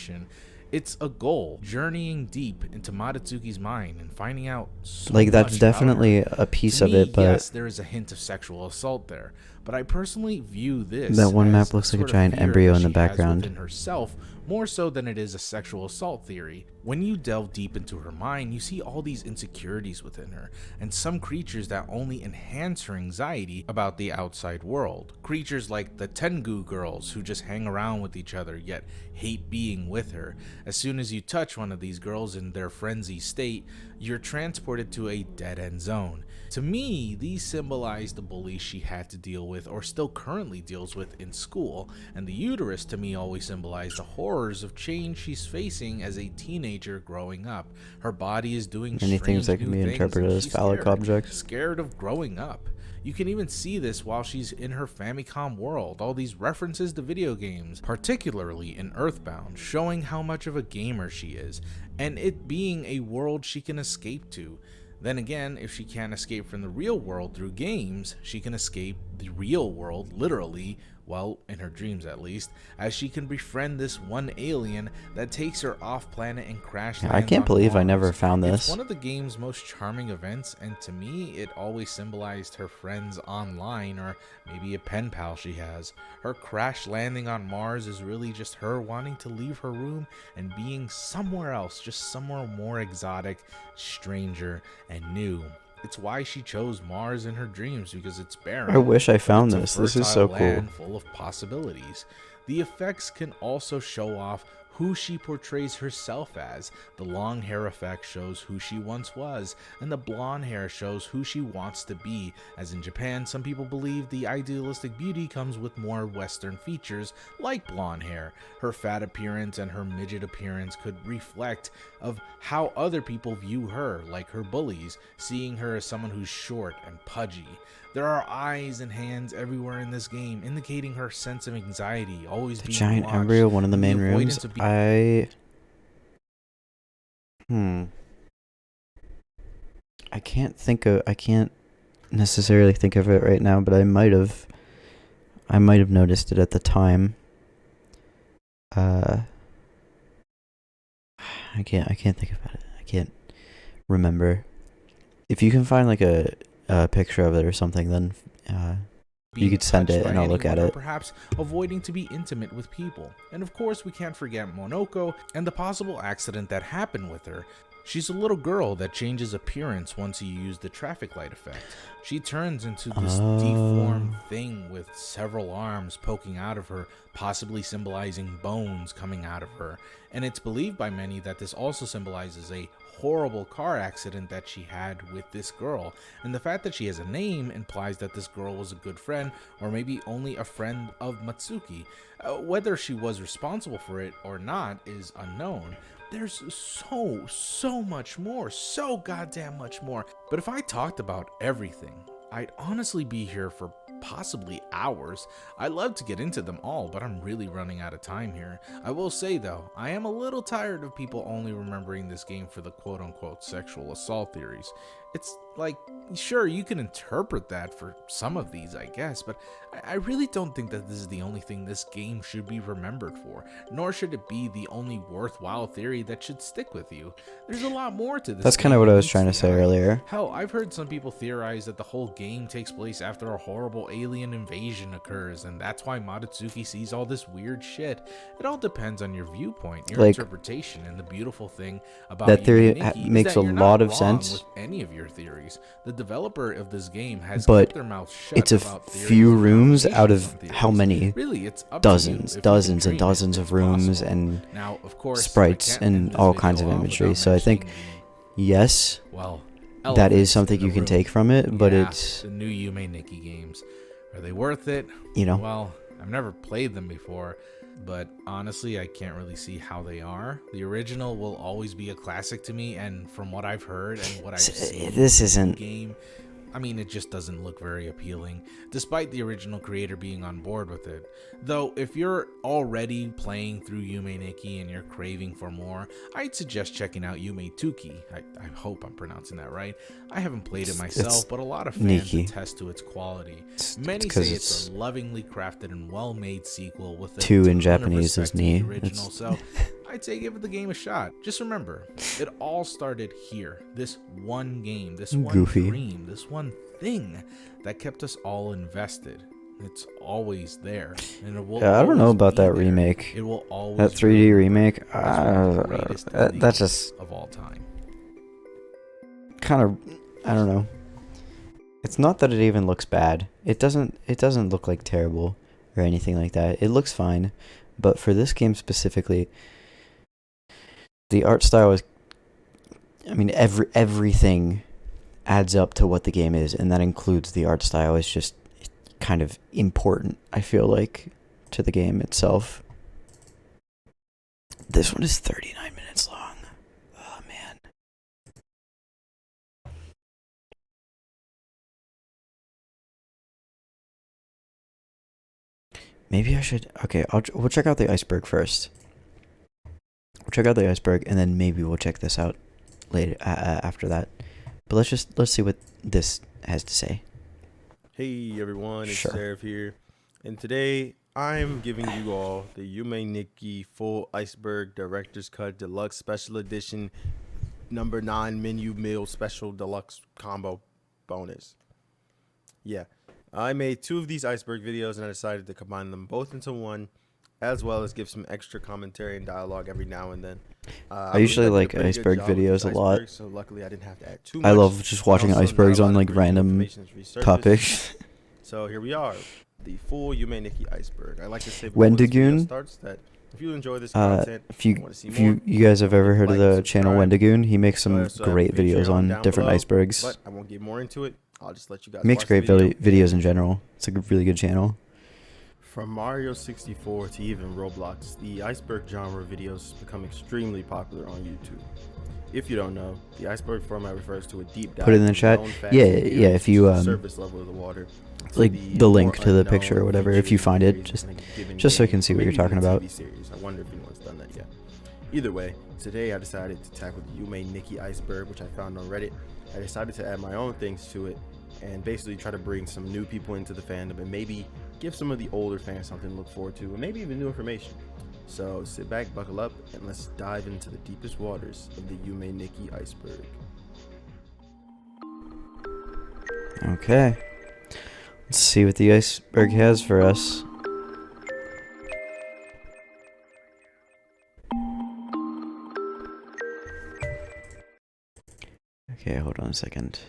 It's a goal, journeying deep into Matatsuki's mind and finding out so like that's much definitely about her. a piece To of me, it, but yes, there is a hint of sexual assault there, but I personally view this that one as map looks like a sort of giant fear embryo that in the she has background. within herself, more so than it is a sexual assault theory. When you delve deep into her mind, you see all these insecurities within her, and some creatures that only enhance her anxiety about the outside world. Creatures like the Tengu girls, who just hang around with each other yet hate being with her. As soon as you touch one of these girls in their frenzy state, you're transported to a dead-end zone. To me, these symbolize the bullies she had to deal with with or still currently deals with in school, and the uterus to me always symbolized the horrors of change she's facing as a teenager growing up. Her body is doing Many things that strange can new be things, interpreted and as she's phallic objects. scared of growing up. You can even see this while she's in her Famicom world, all these references to video games, particularly in Earthbound, showing how much of a gamer she is, and it being a world she can escape to. Then again, if she can't escape from the real world through games, she can escape the real world, literally, well, in her dreams at least, as she can befriend this one alien that takes her off planet and crash lands I can't on believe I Mars. never found It's this. one of the game's most charming events, and to me, it always symbolized her friends online, or maybe a pen pal she has. Her crash landing on Mars is really just her wanting to leave her room and being somewhere else, just somewhere more exotic, stranger, and new. It's why she chose Mars in her dreams, because it's barren. I wish I but found it's a this. This is so fertile cool. land full of possibilities. The effects can also show off who she portrays herself as. The long hair effect shows who she once was, and the blonde hair shows who she wants to be, as in Japan, some people believe the idealistic beauty comes with more Western features, like blonde hair. Her fat appearance and her midget appearance could reflect of how other people view her, like her bullies, seeing her as someone who's short and pudgy. There are eyes and hands everywhere in this game, indicating her sense of anxiety, always The being giant watched, embryo, one of the and main avoidance rooms. of being I can't necessarily think of it right now, but I might have noticed it at the time. I can't think about it. I can't remember. If you can find like a picture of it or something, then you could send touched it by and I'll look at anyone, or it. perhaps avoiding to be intimate with people. And of course, we can't forget Monoko and the possible accident that happened with her. She's a little girl that changes appearance once you use the traffic light effect. She turns into this deformed thing with several arms poking out of her, possibly symbolizing bones coming out of her. And it's believed by many that this also symbolizes a horrible car accident that she had with this girl, and the fact that she has a name implies that this girl was a good friend, or maybe only a friend of Matsuki. Whether she was responsible for it or not is unknown. There's so much more, so goddamn much more. But if I talked about everything, I'd honestly be here for possibly hours. I'd love to get into them all, but I'm really running out of time here. I will say though, I am a little tired of people only remembering this game for the quote-unquote sexual assault theories. It's like, sure, you can interpret that for some of these, I guess, but I really don't think that this is the only thing this game should be remembered for, nor should it be the only worthwhile theory that should stick with you. There's a lot more to this. That's kind of what I was trying to say earlier. Hell, I've heard some people theorize that the whole game takes place after a horrible alien invasion occurs, and that's why Matsutsuki sees all this weird shit. It all depends on your viewpoint, your interpretation, and the beautiful thing about that theory Yume Nikki makes is that a you're lot not of wrong sense. with any of your theories. The developer of this game has But kept their mouth shut it's a about theories few and rooms out foundations of on theories. how many? Really, it's up to you if you can Dozens and dream it. dozens of It's rooms possible. and Now, of course, sprites I can't end and this all video kinds of off imagery. without So I think, mentioning yes, well, that is elephants something in the you can room. take from it, but Yeah, it's, the new Yume Nikki games. Are they worth it? you know, Well, I've never played them before, but honestly, I can't really see how they are. The original will always be a classic to me, and from what I've heard and what I've seen, this the isn't game, I mean, it just doesn't look very appealing, despite the original creator being on board with it. Though, if you're already playing through Yume Nikki and you're craving for more, I'd suggest checking out Yume Tuki. I hope I'm pronouncing that right. I haven't played it myself, but a lot of fans Nikki. attest to its quality. It's Many 'cause say it's it's a lovingly crafted and well-made sequel with a two in ton of Japanese respect is to the ni. original. It's- So I'd say give the game a shot. Just remember, it all started here. This one game, this one Goofy. dream, this one thing that kept us all invested. It's always there, and it will. Yeah, I don't know always about be that there. remake. It will always. That 3D be remake, as one of the greatest indie that's just of all time. kind of, I don't know. It's not that it even looks bad. It doesn't look like terrible or anything like that. It looks fine, but for this game specifically, the art style is, I mean, everything adds up to what the game is, and that includes the art style. It's just, kind of important, I feel like, to the game itself. This one is 39 minutes long. Oh, man. Maybe I should... Okay, we'll check out the iceberg first. We'll check out the iceberg, and then maybe we'll check this out later after that. But let's see what this has to say. Hey everyone, it's Sure. Seraph here, and today I'm giving you all the Yume Nikki Full Iceberg Director's Cut Deluxe Special Edition number 9 Menu Meal Special Deluxe Combo Bonus. Yeah, I made 2 of these iceberg videos and I decided to combine them both into one, as well as give some extra commentary and dialogue every now and then. I usually believe like I did a pretty good iceberg job with videos these a lot. icebergs, so luckily I didn't have to add too much. I love just watching Also, not a icebergs lot on of like crucial random information has resurfaced. topics. So here we are, the full Yume Nikki iceberg. I like to say before this video Wendigoon. starts that if you enjoy this content, If you want to see if more, you guys have ever heard of like, the channel subscribe. Wendigoon, he makes some So I have a great videos Patreon on down different below, icebergs. but I won't get more into it. I'll just let you guys He makes watch the great video. videos in general. It's a really good channel. From Mario 64 to even Roblox, the iceberg genre videos become extremely popular on YouTube. If you don't know, the iceberg format refers to a deep dive. Put it in the into chat. known facts Yeah, and yeah, if you, theories to the surface level of the water, to like the link more to the unknown picture or whatever, if you featuring find it, theories just within a given so you game, can see or what you're maybe talking even about. TV series. I wonder if anyone's done that yet. Either way, today I decided to tackle the Yume Nikki iceberg, which I found on Reddit. I decided to add my own things to it and basically try to bring some new people into the fandom and maybe give some of the older fans something to look forward to and maybe even new information. So sit back, buckle up, and let's dive into the deepest waters of the Yume Nikki iceberg. Okay. Let's see what the iceberg has for us. Okay, hold on a second.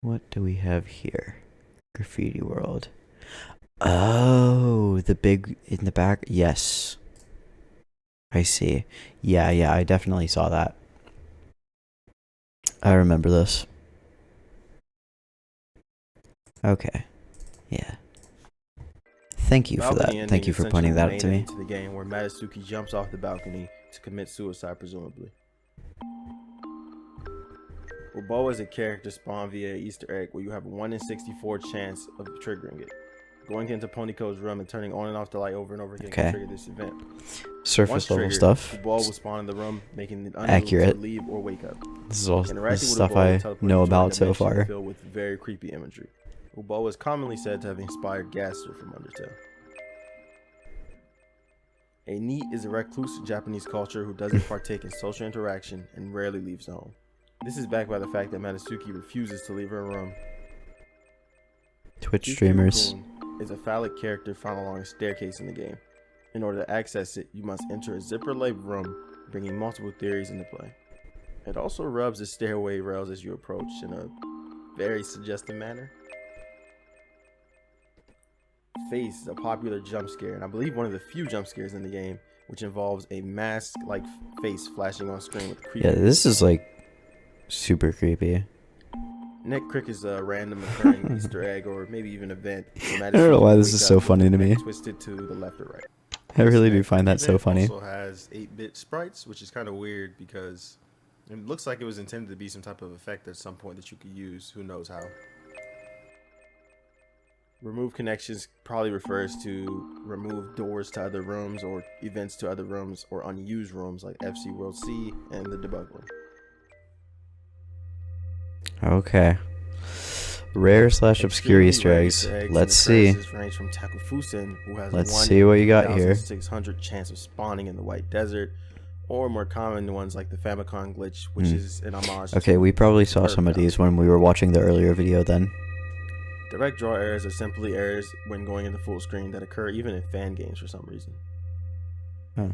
What do we have here? Graffiti World. Oh, the big in the back. Yes. I see. Yeah, I definitely saw that. I remember this. Okay. Yeah. Thank you for that. Balcony ending Thank you is for essentially pointing the that out main to me. ending to the game where Matsuki jumps off the balcony to commit suicide, presumably. Ubo is a character spawned via Easter egg where you have a 1 in 64 chance of triggering it. Going into Ponyco's room and turning on and off the light over and over again Okay. can trigger this event. Surface Once level triggered, stuff. the ball will spawn in the room, making it unable Accurate. to leave or wake up. This is all Interacting this with stuff Ubo will I teleport know you to a about so dimension far. filled with very creepy imagery. Ubo is commonly said to have inspired Gaster from Undertale. A NEET is a recluse in Japanese culture who doesn't partake in social interaction and rarely leaves home. This is backed by the fact that Matsuki refuses to leave her room. Twitch Kiki streamers. Raccoon is a phallic character found along a staircase in the game. In order to access it, you must enter a zipper-like room, bringing multiple theories into play. It also rubs the stairway rails as you approach in a very suggestive manner. Face is a popular jump scare, and I believe one of the few jump scares in the game, which involves a mask-like face flashing on screen with creepy. Yeah, this is like super creepy. Neck Crick is a random occurring Easter egg or maybe even event. I don't know why this is so funny to me. Twisted to the left or right. I really do This find that so event funny. Also has 8-bit sprites, which is kind of weird because it looks like it was intended to be some type of effect at some point that you could use. Who knows how? Remove connections probably refers to remove doors to other rooms or events to other rooms or unused rooms like FC World C and the debug room. Okay. Rare / obscure Easter eggs. Let's see. Range from Takufusen, who has Let's 1 see what you got here. 1,600 chance of spawning in the White Desert, or more common ones like the Famicom glitch, which is an homage. Okay, to we probably saw some of Earthbound. these when we were watching the earlier video then. Direct draw errors are simply errors when going into full screen that occur even in fan games for some reason. Huh.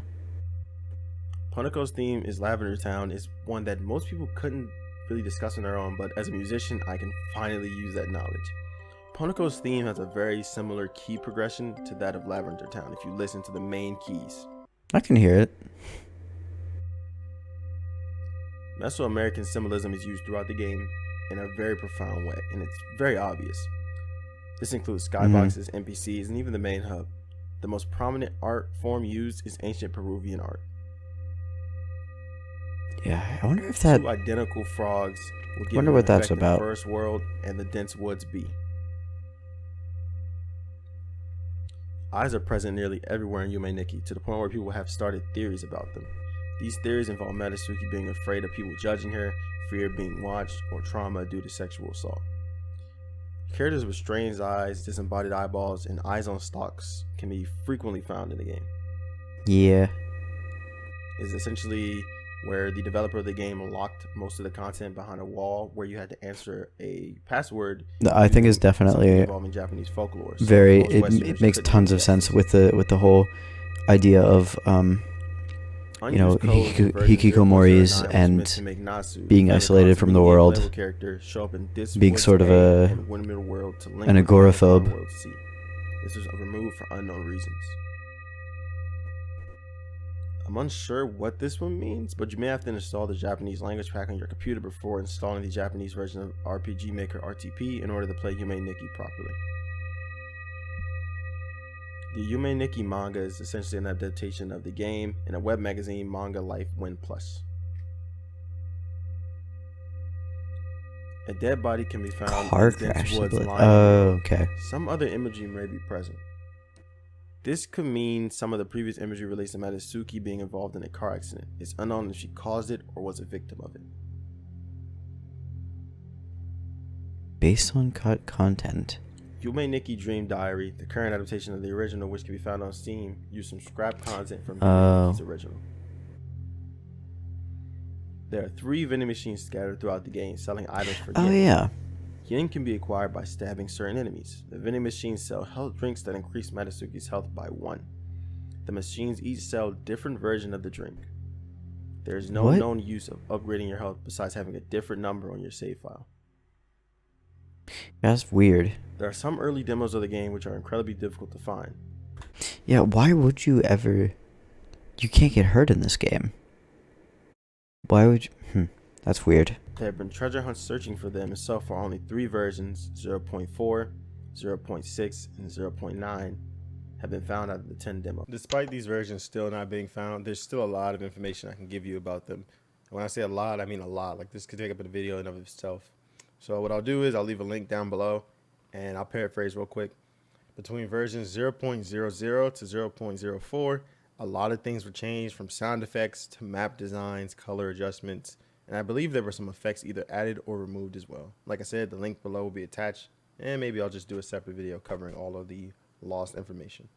Poneco's theme is Lavender Town is one that most people couldn't really discuss on their own, but as a musician, I can finally use that knowledge. Poneco's theme has a very similar key progression to that of Lavender Town if you listen to the main keys. I can hear it. Mesoamerican symbolism is used throughout the game in a very profound way, and it's very obvious. This includes skyboxes, NPCs, and even the main hub. The most prominent art form used is ancient Peruvian art. Yeah, I wonder if that. Two identical frogs will give Wonder you what an that's effect in about. the first world and the dense woods B. Eyes are present nearly everywhere in Yume Nikki, to the point where people have started theories about them. These theories involve Matsuki being afraid of people judging her, fear of being watched, or trauma due to sexual assault. Characters with strange eyes, disembodied eyeballs, and eyes on stalks can be frequently found in the game. Yeah. It's essentially where the developer of the game locked most of the content behind a wall where you had to answer a password. I think it's using something definitely involving Japanese folklore. So very. most Westerners It makes couldn't tons of get sense access. with the whole idea of you know, Unused codes in version hikikomoris 0.09 was and meant to make Natsu, being the isolated from the in-game world, playable character, show up in this being woods sort of A and Windmill World to link an with the Hong Kong agoraphobe. World C. This was removed for unknown reasons. I'm unsure what this one means, but you may have to install the Japanese language pack on your computer before installing the Japanese version of RPG Maker RTP in order to play Yume Nikki properly. The Yume Nikki manga is essentially an adaptation of the game in a web magazine, Manga Life Win Plus. A dead body can be found Car in dense crash. woods lying on the Oh, road. okay. Some other imagery may be present. This could mean some of the previous imagery released of Matsuki being involved in a car accident. It's unknown if she caused it or was a victim of it. Based on cut content. Yume Nikki Dream Diary, the current adaptation of the original, which can be found on Steam, used some scrap content from Yume Nikki's original. There are 3 vending machines scattered throughout the game selling items for yen. Oh yeah. Yen can be acquired by stabbing certain enemies. The vending machines sell health drinks that increase Matsuki's health by 1. The machines each sell different version of the drink. There is no known use of upgrading your health besides having a different number on your save file. That's weird. There are some early demos of the game which are incredibly difficult to find. Yeah, why would you ever... You can't get hurt in this game. Why would you... That's weird. There have been treasure hunts searching for them, and so far only 3 versions, 0.4, 0.6, and 0.9, have been found out of the 10 demos. Despite these versions still not being found, there's still a lot of information I can give you about them. And when I say a lot, I mean a lot. Like, this could take up a video in of itself. So what I'll do is I'll leave a link down below, and I'll paraphrase real quick. Between versions 0.00 to 0.04, a lot of things were changed, from sound effects to map designs, color adjustments, and I believe there were some effects either added or removed as well. Like I said, the link below will be attached, and maybe I'll just do a separate video covering all of the lost information.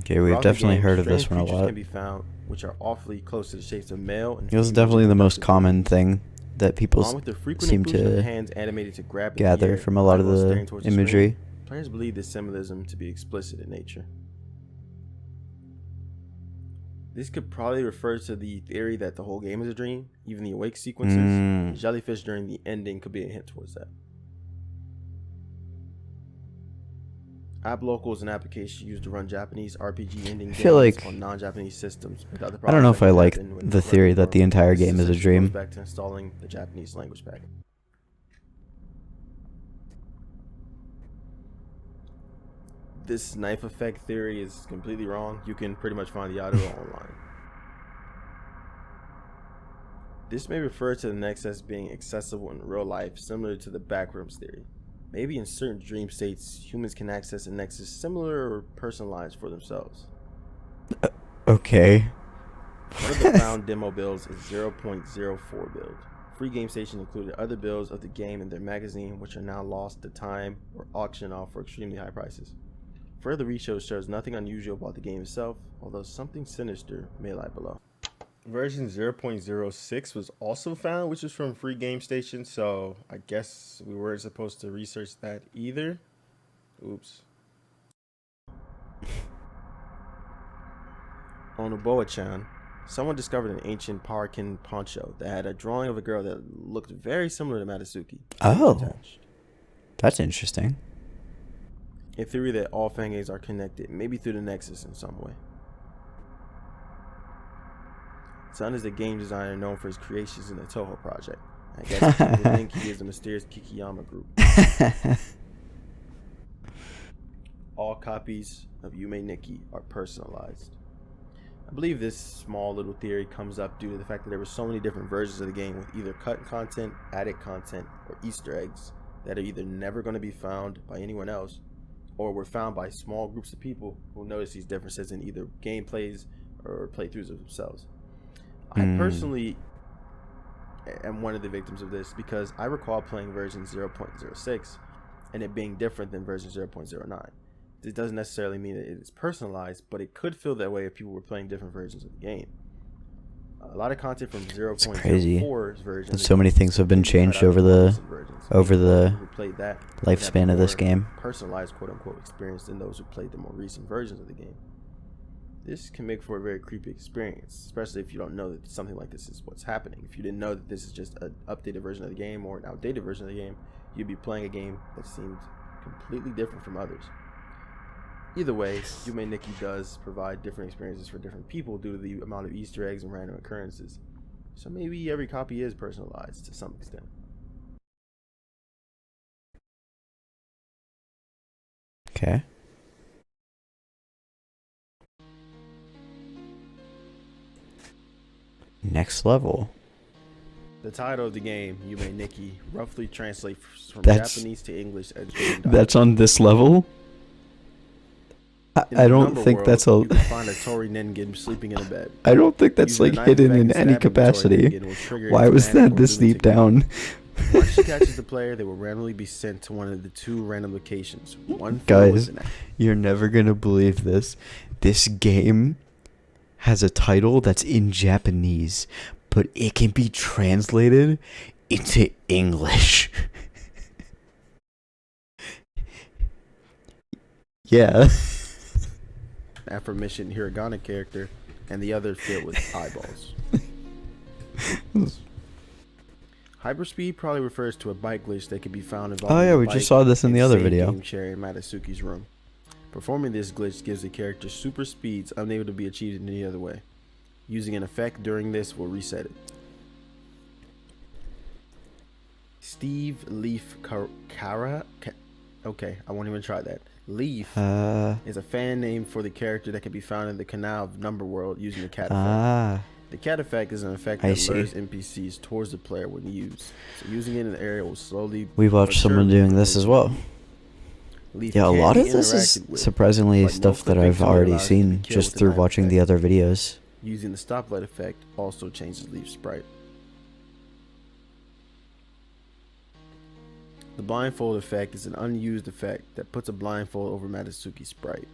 Okay, we've definitely heard of this one a Creatures lot. can be found, which are awfully close to the shapes of male and It was female definitely the most reproductive common units. thing that people Along with the frequent seem inclusion of to hands animated to grab at the gather ear, from a lot of eyeballs the staring towards screen, imagery. players believe this symbolism to be explicit in nature. This could probably refer to the theory that the whole game is a dream. Even the awake sequences, the jellyfish during the ending could be a hint towards that. App Local is an application used to run Japanese RPG ending games like- on non-Japanese systems. Without the I don't know problems if I that like happen when the theory that the entire This game is a essentially dream. goes back to installing the Japanese language pack. This knife effect theory is completely wrong. You can pretty much find the audio online. This may refer to the Nexus being accessible in real life, similar to the backrooms theory. Maybe in certain dream states, humans can access a Nexus similar or personalized for themselves. Okay. One of the found demo builds is 0.04 build. Free Game Station included other builds of the game in their magazine, which are now lost to time or auctioned off for extremely high prices. Further research shows nothing unusual about the game itself, although something sinister may lie below. Version 0.06 was also found, which is from Free Game Station, so I guess we weren't supposed to research that either. Oops. On Uboa-chan, someone discovered an ancient Parakin poncho that had a drawing of a girl that looked very similar to Matsuki. Oh. Attached. That's interesting. A theory that all fangames are connected, maybe through the Nexus in some way. Sun is a game designer known for his creations in the Toho project, I guess people think he is the mysterious Kikiyama group. All copies of Yume Nikki are personalized. I believe this small little theory comes up due to the fact that there were so many different versions of the game with either cut content, added content, or Easter eggs that are either never going to be found by anyone else or were found by small groups of people who notice these differences in either gameplays or playthroughs of themselves. I personally am one of the victims of this because I recall playing version 0.06 and it being different than version 0.09. This doesn't necessarily mean that it is personalized, but it could feel that way if people were playing different versions of the game. A lot of content from 0.04's version. And so many things have been changed over the lifespan of this game. Personalized quote unquote experience than those who played the more recent versions of the game. This can make for a very creepy experience, especially if you don't know that something like this is what's happening. If you didn't know that this is just an updated version of the game or an outdated version of the game, you'd be playing a game that seemed completely different from others. Either way, Yume Nikki does provide different experiences for different people due to the amount of Easter eggs and random occurrences. So maybe every copy is personalized to some extent. Okay. Next level. The title of the game, Yume Nikki, roughly translates from Japanese to English as That's on this level? I don't think world, that's a... You can find a Tori Ningen sleeping in a bed. I don't think that's like hidden in any capacity. Why was that this deep down? Once she catches the player, they will randomly be sent to one of the two random locations. One Guys, you're never gonna believe this. This game has a title that's in Japanese, but it can be translated into English. Yeah. Aforementioned hiragana character, and the other filled with eyeballs. Hyperspeed probably refers to a bike glitch that can be found involving. Oh yeah, we just saw this in the other video. Game share in Matsuki's room. Performing this glitch gives the character super speeds unable to be achieved in any other way. Using an effect during this will reset it. Steve Leaf okay, I won't even try that. Leaf is a fan name for the character that can be found in the Canal of Number World using the cat effect. The cat effect is an effect that lures NPCs towards the player when used. So using it in the area will slowly... We watched someone doing this as well. Yeah, a lot of this is surprisingly stuff that I've already seen just through watching the other videos. Using the stoplight effect also changes Leaf's sprite. The blindfold effect is an unused effect that puts a blindfold over Matsuki's sprite.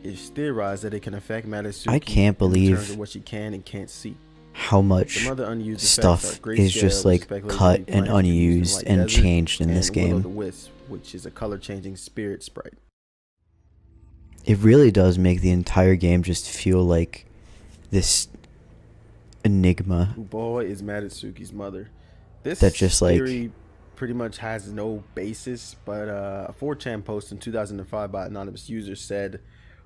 It's theorized that it can affect Matsuki. I can't believe in terms of what she can and can't see. How much stuff is just like cut and unused and changed in this game. Which is a color changing spirit sprite. It really does make the entire game just feel like this enigma. Uboa is Matsuki's mother. This that just theory pretty much has no basis, but a 4chan post in 2005 by anonymous user said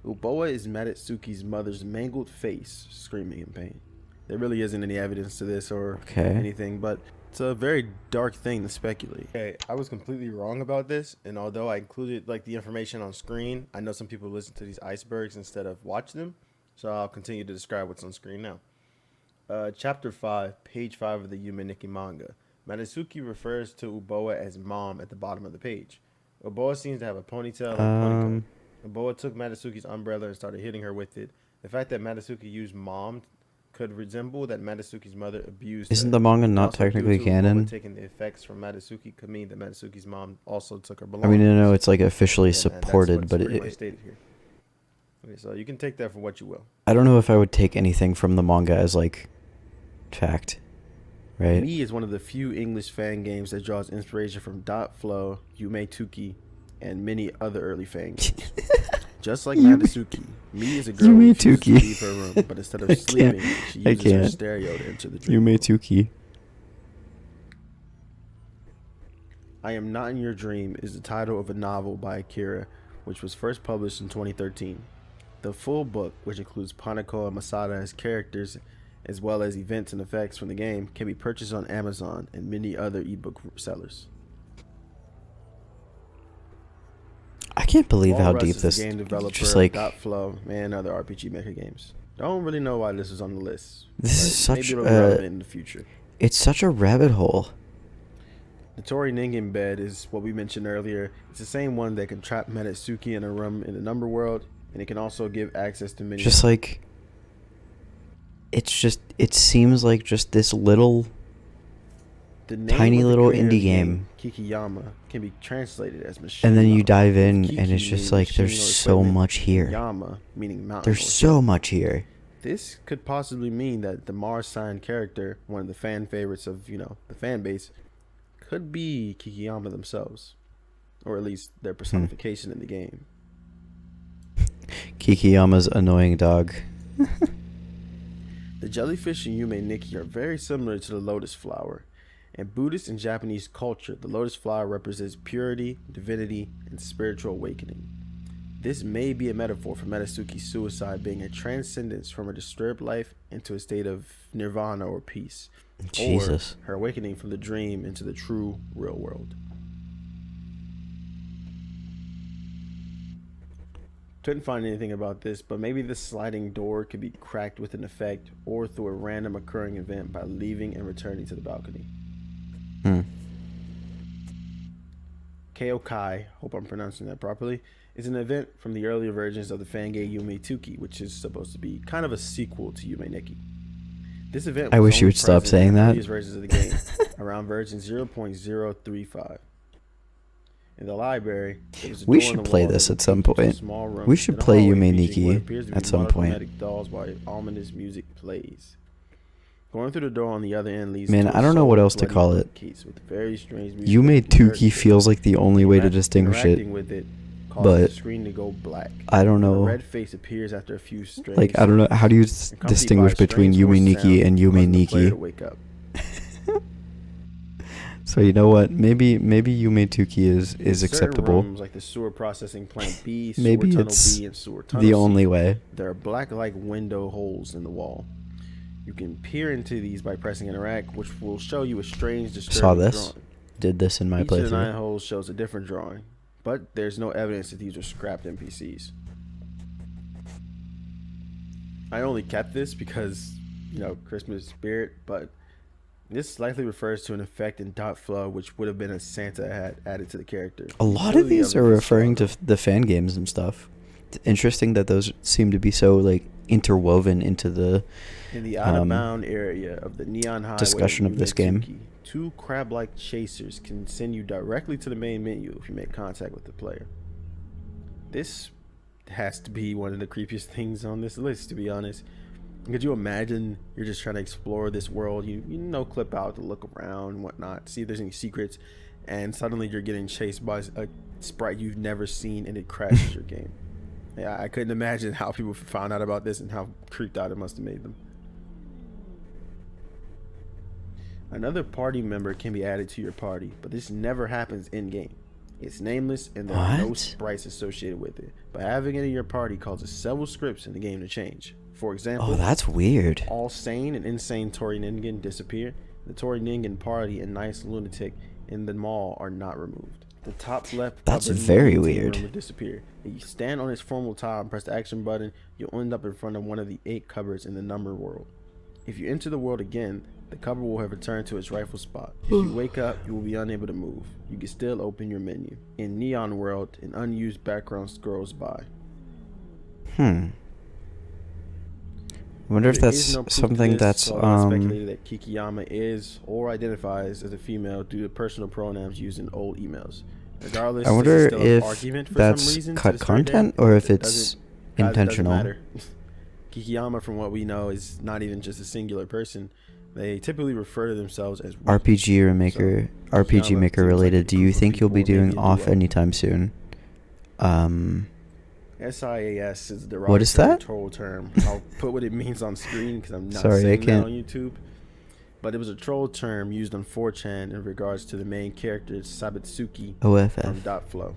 Uboa is Matsuki's mother's mangled face screaming in pain. There really isn't any evidence to this or anything, but it's a very dark thing to speculate. Okay, I was completely wrong about this, and although I included like the information on screen, I know some people listen to these icebergs instead of watch them, so I'll continue to describe what's on screen now. Chapter 5, page 5 of the Yume Nikki manga. Matsuki refers to Uboa as mom at the bottom of the page. Uboa seems to have a ponytail and ponycomb. Uboa took Matsuki's umbrella and started hitting her with it. The fact that Matsuki used mom could resemble that Matsuki's mother abused Isn't her. the manga not Also, technically due to canon? Taking the effects from Matsuki could mean that Matsuki's mom also took her I belongings. mean, no, it's like officially And supported, but pretty much stated here. Okay, so you can take that for what you will. I don't know if I would take anything from the manga as like fact, right? Me is one of the few English fan games that draws inspiration from Dot Flow, Yume Nikki, and many other early fan games. Just like Matsuki, Me is a girl who refuses to leave her room, but instead of sleeping, she uses her stereo to enter the dream. Yume Nikki. I Am Not in Your Dream is the title of a novel by Akira, which was first published in 2013. The full book, which includes Panako and Masada as characters, as well as events and effects from the game, can be purchased on Amazon and many other ebook sellers. I can't believe how Walrus deep is this. the game developer Just like of Flow and other RPG Maker games. Don't really know why this is on the list. This but is such maybe it'll be a- relevant in the future. it's such a rabbit hole. The Tori Ningen bed is what we mentioned earlier. It's the same one that can trap Metatsuki in a room in the number world, and it can also give access to many. Just like it seems like just this little the name tiny of the little creator's indie game. Kikiyama, can be translated as machine. And then you Yama, dive with in Kiki and it's just meaning like there's machine or so equipment, much and here. Yama meaning mountain. There's or so hill. much here. This could possibly mean that the Mars sign character, one of the fan favorites of the fan base, could be Kikiyama themselves, or at least their personification in the game. Kikiyama's annoying dog. The jellyfish in Yume Nikki are very similar to the lotus flower. In Buddhist and Japanese culture, the lotus flower represents purity, divinity, and spiritual awakening. This may be a metaphor for Metatsuki's suicide being a transcendence from a disturbed life into a state of nirvana or peace. Jesus. Or her awakening from the dream into the true, real world. Couldn't find anything about this, but maybe the sliding door could be cracked with an effect or through a random occurring event by leaving and returning to the balcony. Keokai, hope I'm pronouncing that properly, is an event from the earlier versions of the fan game Yume Nikki, which is supposed to be kind of a sequel to Yume Nikki. This event I was wish you only would stop present saying in the that. previous versions of the game, around version 0.035. In the library, there was a We door in should the play wall this that at some would take you to a point. small room We should in a play hallway Yume featuring what Nikki appears to be at some point. monochromatic dolls while ominous music plays. Going through the door on the other end leads Man, to a I don't know what soul else to bloody call it. bookcase with very strange music Yume that you heard Nikki feels like the only way to distinguish it. Interacting with it causes but the screen to go black. I don't A know. red face appears after a few strange Like, I don't know. How do you accompanied distinguish by a between strange Yume voice Nikki sound and Yume causing the player Nikki? to wake up. So you know what? Maybe Yume Nikki is Certain acceptable. Rooms like the sewer processing plant B, sewer Maybe tunnel it's B, and sewer tunnel the C, only way. there are black-like window holes in the wall. You can peer into these by pressing interact, which will show you a strange, disturbing Saw this. drawing. Did this in my Each of the 9 playthrough. holes shows a different drawing, but there's no evidence that these were scrapped NPCs. I only kept this because, Christmas spirit, but this likely refers to an effect in Dot Flow, which would have been a Santa had added to the character. A lot of these are referring to the fan games and stuff. It's interesting that those seem to be so like interwoven into the in the out-of-bound area of the Neon Highway discussion of this game. Yumetsuki, 2 crab-like chasers can send you directly to the main menu if you make contact with the player. This has to be one of the creepiest things on this list, to be honest. Could you imagine you're just trying to explore this world, clip out to look around and whatnot, see if there's any secrets, and suddenly you're getting chased by a sprite you've never seen and it crashes your game. Yeah, I couldn't imagine how people found out about this and how creeped out it must have made them. Another party member can be added to your party, but this never happens in-game. It's nameless and there are no What? sprites associated with it, but having it in your party causes several scripts in the game to change. For example, Oh, that's weird. all sane and insane Tori Ningen disappear. The Tori Ningen party and nice lunatic in the mall are not removed. The top left That's cupboard in the very meeting weird. room will disappear. If you stand on its formal tile and press the action button, you'll end up in front of one of the 8 cupboards in the number world. If you enter the world again, the cupboard will have returned to its rightful spot. If you wake up, you will be unable to move. You can still open your menu. In Neon World, an unused background scrolls by. I wonder if There that's is no proof to something this, that's although it's speculated that Kikiyama is or identifies as a female due to personal pronouns used in old emails. Regardless, I this wonder is still an if argument for that's some reason to cut this very day, content or if but it it's doesn't- guys, it doesn't intentional. matter. Kikiyama, from what we know, is not even just a singular person. They typically refer to themselves as we. RPG Maker, So, RPG Kikiyama Maker seems like related. a Do you group of think you'll be people, maybe doing a off duo. anytime soon? SIAS is the What is that? troll term. I'll put what it means on screen because I'm not Sorry, I saying that can't. on YouTube. But it was a troll term used on 4chan in regards to the main character Sabitsuki from OFF. Dot Flow.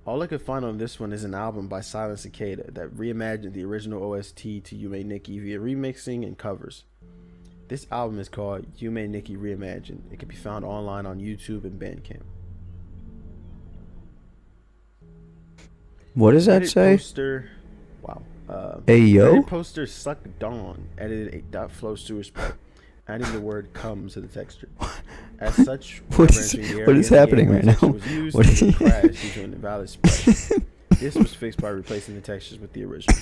All I could find on this one is an album by Silent Cicada that reimagined the original OST to Yume Nikki via remixing and covers. This album is called Yume Nikki Reimagined. It can be found online on YouTube and Bandcamp. What does that Edit say? Poster, wow. Hey yo. Edit poster Suck Dawn edited a .flow sewer spray, adding the word "come" to the texture. As such, What is- referencing the what is area happening game right where the now? texture was used, What it is- would crash due to an invalid spray. This was fixed by replacing the textures with the original.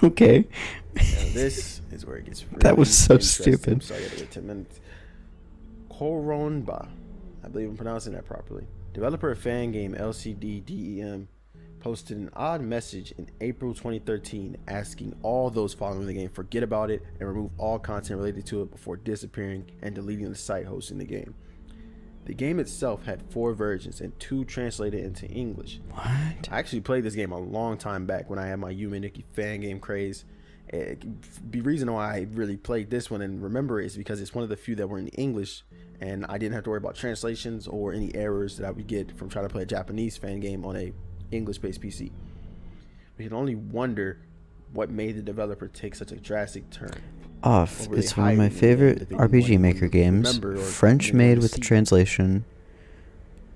Okay. Now, this is where it gets really That was so interesting, stupid. So I gotta wait 10 minutes. Koronba, I believe I'm pronouncing that properly. Developer of fan game LCD-DEM posted an odd message in April 2013 asking all those following the game forget about it and remove all content related to it before disappearing and deleting the site hosting the game. The game itself had 4 versions and 2 translated into English. What? I actually played this game a long time back when I had my Yume Nikki fan game craze. The reason why I really played this one and remember it is because it's one of the few that were in English, and I didn't have to worry about translations or any errors that I would get from trying to play a Japanese fan game on a English-based PC. We can only wonder what made the developer take such a drastic turn. Off. Overly It's one of my hiding favorite that they RPG didn't want Maker anyone to games. remember or French anyone made to with the see. translation.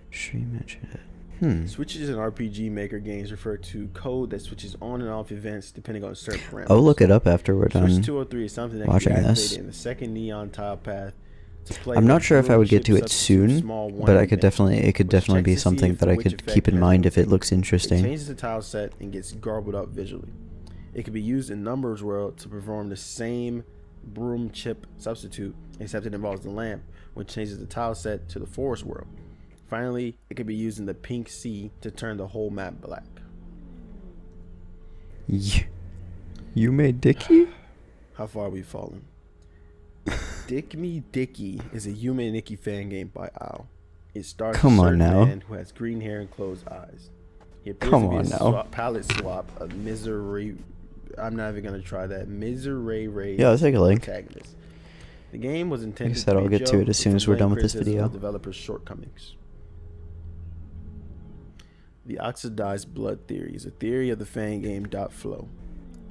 Should we mention it? Switches in RPG Maker games refer to code that switches on and off events depending on certain parameters. Oh, look it up after we're Switch done. 203 is something that watching can be this. activated in the second neon tile path to play. I'm not with sure if I would get to ship it substitute soon, small but warning I could events, definitely, it could which definitely checks be to see something if that I which could effect keep in has mind been if it taken. looks It interesting. changes the tile set and gets garbled up visually. It can be used in Numbers World to perform the same broom chip substitute, except it involves the lamp, which changes the tile set to the Forest World. Finally, it can be used in the Pink Sea to turn the whole map black. Yume Nikki? How far are we fallen? Dick Me Dicky is a Yume Nikki fan game by Owl. It stars Come a on certain now. man who has green hair and closed eyes. He appears Come to be on a now. palette swap of Misery. I'm not even gonna try that. Misery Ray. Yeah, let's take a link. Protagonist. The game was intended said, to I'll be a get to it joke as soon with as some we're done lame with this criticism video. of developers' shortcomings. The oxidized blood theory is a theory of the fan game .flow.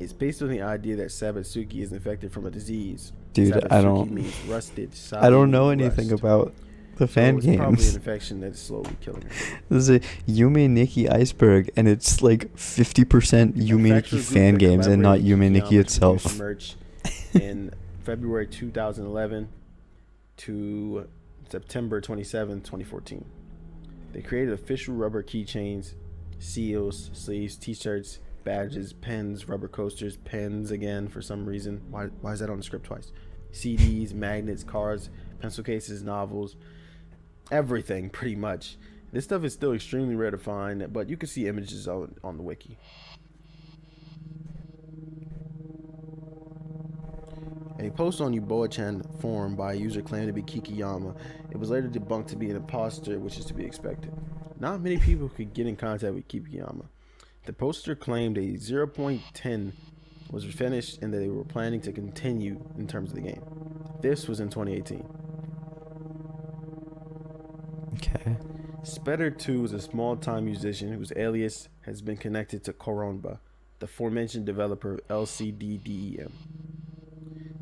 It's based on the idea that Sabatsuki is infected from a disease. Dude, Sabatsuki I don't- means rusted, I don't know soggy anything rust. about the So fan it's probably an games. infection that is slowly killing her. This is a Yume Nikki iceberg, and it's like 50% Yume Nikki Manufacturer group fan that games and not collaborated with Yume Nikki Kiyama to produce itself. Merch in February 2011 to September 27, 2014. They created official rubber keychains, seals, sleeves, t-shirts, badges, pens, rubber coasters, pens again for some reason. Why is that on the script twice? CDs, magnets, cards, pencil cases, novels, everything pretty much. This stuff is still extremely rare to find, but you can see images on the wiki. A post on Uboa-chan forum by a user claimed to be Kikiyama. It was later debunked to be an imposter, which is to be expected. Not many people could get in contact with Kikiyama. The poster claimed a 0.10 was finished and that they were planning to continue in terms of the game. This was in 2018. Okay. Speder2 is a small-time musician whose alias has been connected to Koronba, the aforementioned developer of LCD-DEM.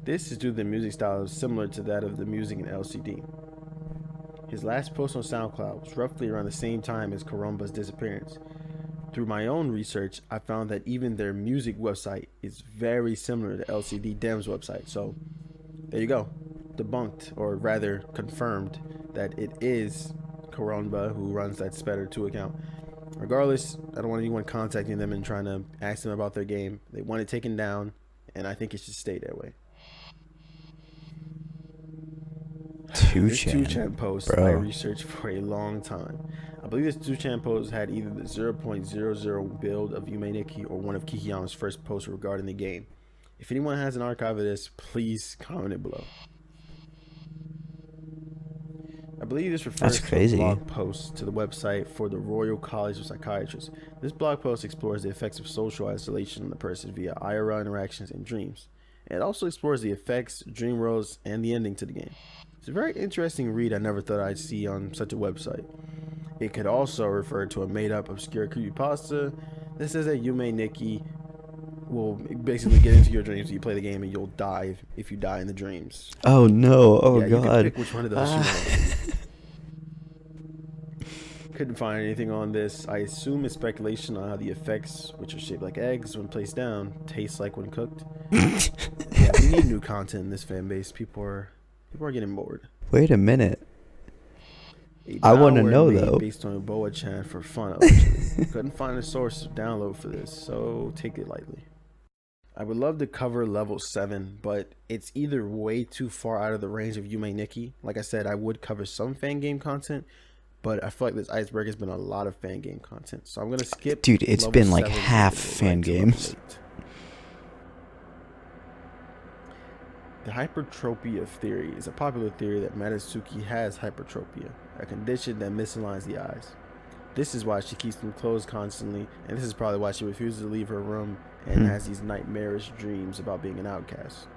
This is due to the music style similar to that of the music in LCD. His last post on SoundCloud was roughly around the same time as Koronba's disappearance. Through my own research, I found that even their music website is very similar to LCD-DEM's website. So, there you go. Debunked, or rather confirmed, that it is Koronba who runs that Speder2 account. Regardless, I don't want anyone contacting them and trying to ask them about their game. They want it taken down, and I think it should stay that way. This 2chan post I bro. researched for a long time. I believe this 2chan post had either the 0.00 build of Yume Nikki or one of Kikiyama's first posts regarding the game. If anyone has an archive of this, please comment it below. I believe this refers That's to a crazy. blog post to the website for the Royal College of Psychiatrists. This blog post explores the effects of social isolation on the person via IRL interactions and dreams. And it also explores the effects, dream worlds, and the ending to the game. It's a very interesting read I never thought I'd see on such a website. It could also refer to a made-up obscure creepypasta that says that Yume Nikki will basically get into your dreams when you play the game, and you'll die if you die in the dreams. Oh no! Oh yeah, you can god! pick which one of those you want. Couldn't find anything on this. I assume it's speculation on how the effects, which are shaped like eggs when placed down, taste like when cooked. Yeah, we need new content in this fan base. People are getting bored. Wait a minute. I want to know though. Based on Boa-chan for fun, allegedly. Couldn't find a source of download for this, so take it lightly. I would love to cover level 7, but it's either way too far out of the range of Yume Nikki. Like I said, I would cover some fan game content, but I feel like this iceberg has been a lot of fan game content, so I'm gonna skip. Dude, it's been like half fan games. The hypertropia theory is a popular theory that Matsuki has hypertropia, a condition that misaligns the eyes. This is why she keeps them closed constantly, and this is probably why she refuses to leave her room and has these nightmarish dreams about being an outcast.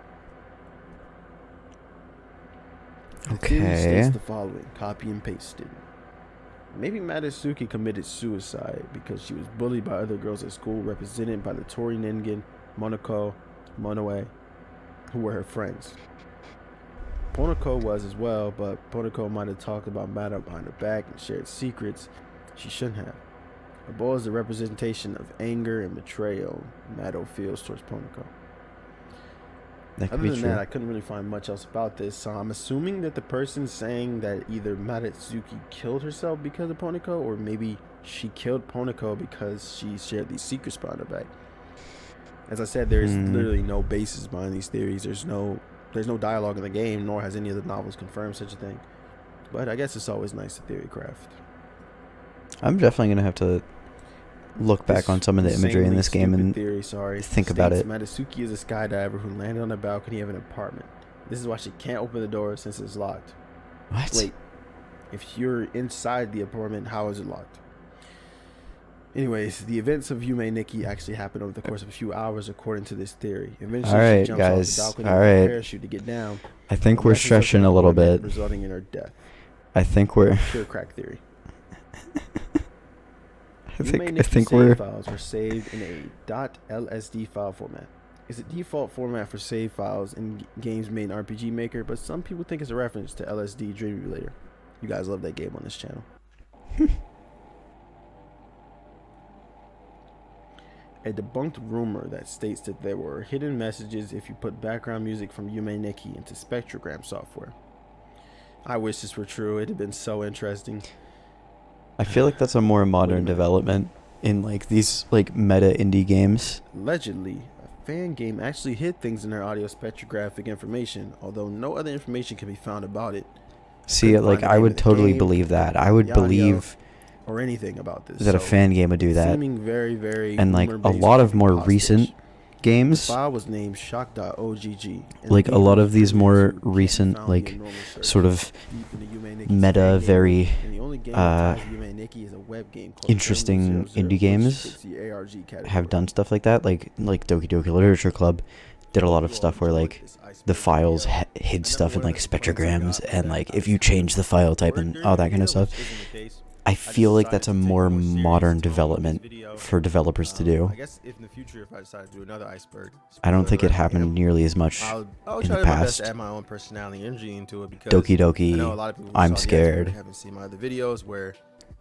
The theory states the following, copy and pasted. Maybe Matsuki committed suicide because she was bullied by other girls at school, represented by the Tori Ningen, Monoko, Monoe, who were her friends. Ponoko was as well, but Ponoko might have talked about Mado behind her back and shared secrets she shouldn't have. A boy is the representation of anger and betrayal Mado feels towards Ponoko. Other than that, I couldn't really find much else about this, so I'm assuming that the person saying that either Matsuki killed herself because of Ponoko, or maybe she killed Ponoko because she shared these secrets behind her back. As I said, there's literally no basis behind these theories. There's no dialogue in the game, nor has any of the novels confirmed such a thing. But I guess it's always nice to theory craft. I'm definitely gonna have to look back on some of the imagery in this game and think about it. Matsuki is a skydiver who landed on a balcony of an apartment. This is why she can't open the door since it's locked. What? Wait, if you're inside the apartment, how is it locked? Anyways, the events of Yume Nikki actually happened over the course of a few hours, according to this theory. Eventually, she jumps off the balcony with a parachute to get down. I think we're stretching a little bit. Resulting in her death. I think we're. Pure crack theory. I think we're. Files were saved in a .lsd file format. It's a default format for save files in games made in RPG Maker, but some people think it's a reference to LSD Dream Emulator. You guys love that game on this channel. A debunked rumor that states that there were hidden messages if you put background music from Yume Nikki into spectrogram software. I wish this were true. It'd have been so interesting. I feel like that's a more modern development in like these like meta indie games. Allegedly, a fan game actually hid things in their audio spectrographic information, although no other information can be found about it. See, like I would totally believe that. I would believe or anything about this. That a fan game would do that. Seeming very, very and like a lot of more recent games. The file was named shock.ogg. Like a lot of these more recent, like sort of meta, very interesting indie games have done stuff like that. Like Doki Doki Literature Club did a lot of stuff where like the files hid stuff in like spectrograms, and like if you change the file type and all that kind of stuff. I feel like that's a more modern development for developers to do. I guess if in the future, if I decide to do another iceberg, I don't think it happened nearly as much I'll in try the my best past. to add my own personality and energy into it because Doki I know a lot of people who I'm saw the scared. iceberg haven't seen my other videos where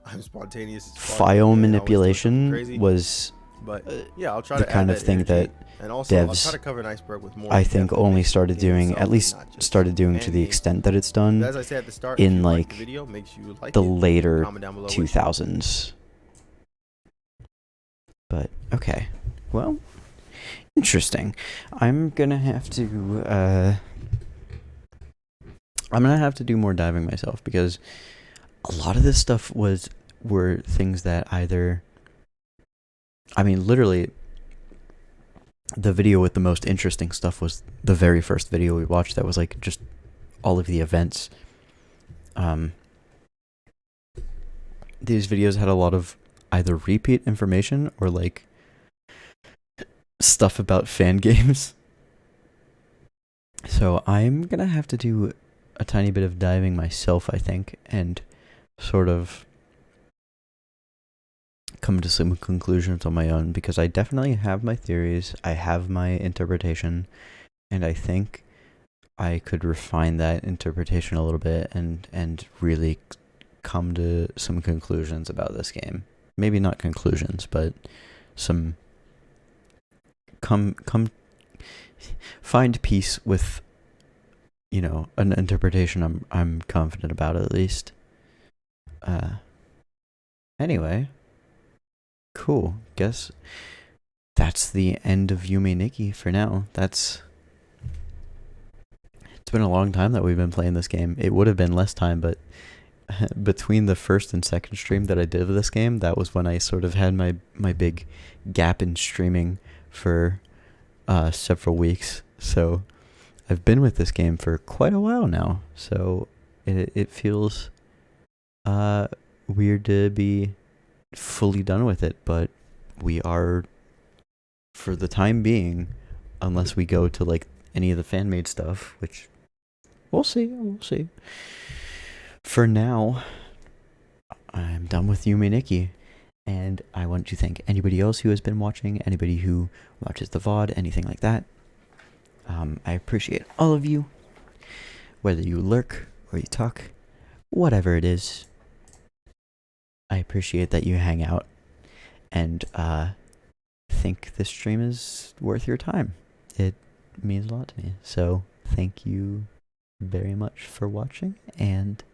I'm spontaneous. File manipulation was but yeah, I'll try the to kind add of that thing energy. that And also, I'll devs, try to cover an iceberg with more I think, only started doing, itself, at least not just started doing to the fan extent that it's done But as I said at the start, if in you like the video, make sure you like the it, later comment down below 2000s. But okay, well, interesting. I'm gonna have to do more diving myself, because a lot of this stuff were things that either, I mean, literally, the video with the most interesting stuff was the very first video we watched that was like just all of the events. These videos had a lot of either repeat information or like stuff about fan games. So I'm gonna have to do a tiny bit of diving myself, I think, and sort of come to some conclusions on my own, because I definitely have my theories, I have my interpretation, and I think I could refine that interpretation a little bit and really come to some conclusions about this game. Maybe not conclusions, but some come find peace with, you know, an interpretation I'm confident about, at least. Anyway, cool. Guess that's the end of Yume Nikki for now. It's been a long time that we've been playing this game. It would have been less time, but between the first and second stream that I did of this game, that was when I sort of had my big gap in streaming for several weeks. So I've been with this game for quite a while now. So it feels weird to be fully done with it, but we are, for the time being, unless we go to like any of the fan made stuff, which we'll see. For now, I'm done with Yume Nikki, and I want to thank anybody else who has been watching, anybody who watches the VOD, anything like that. I appreciate all of you, whether you lurk or you talk, whatever it is. I appreciate that you hang out, and think this stream is worth your time. It means a lot to me. So thank you very much for watching, and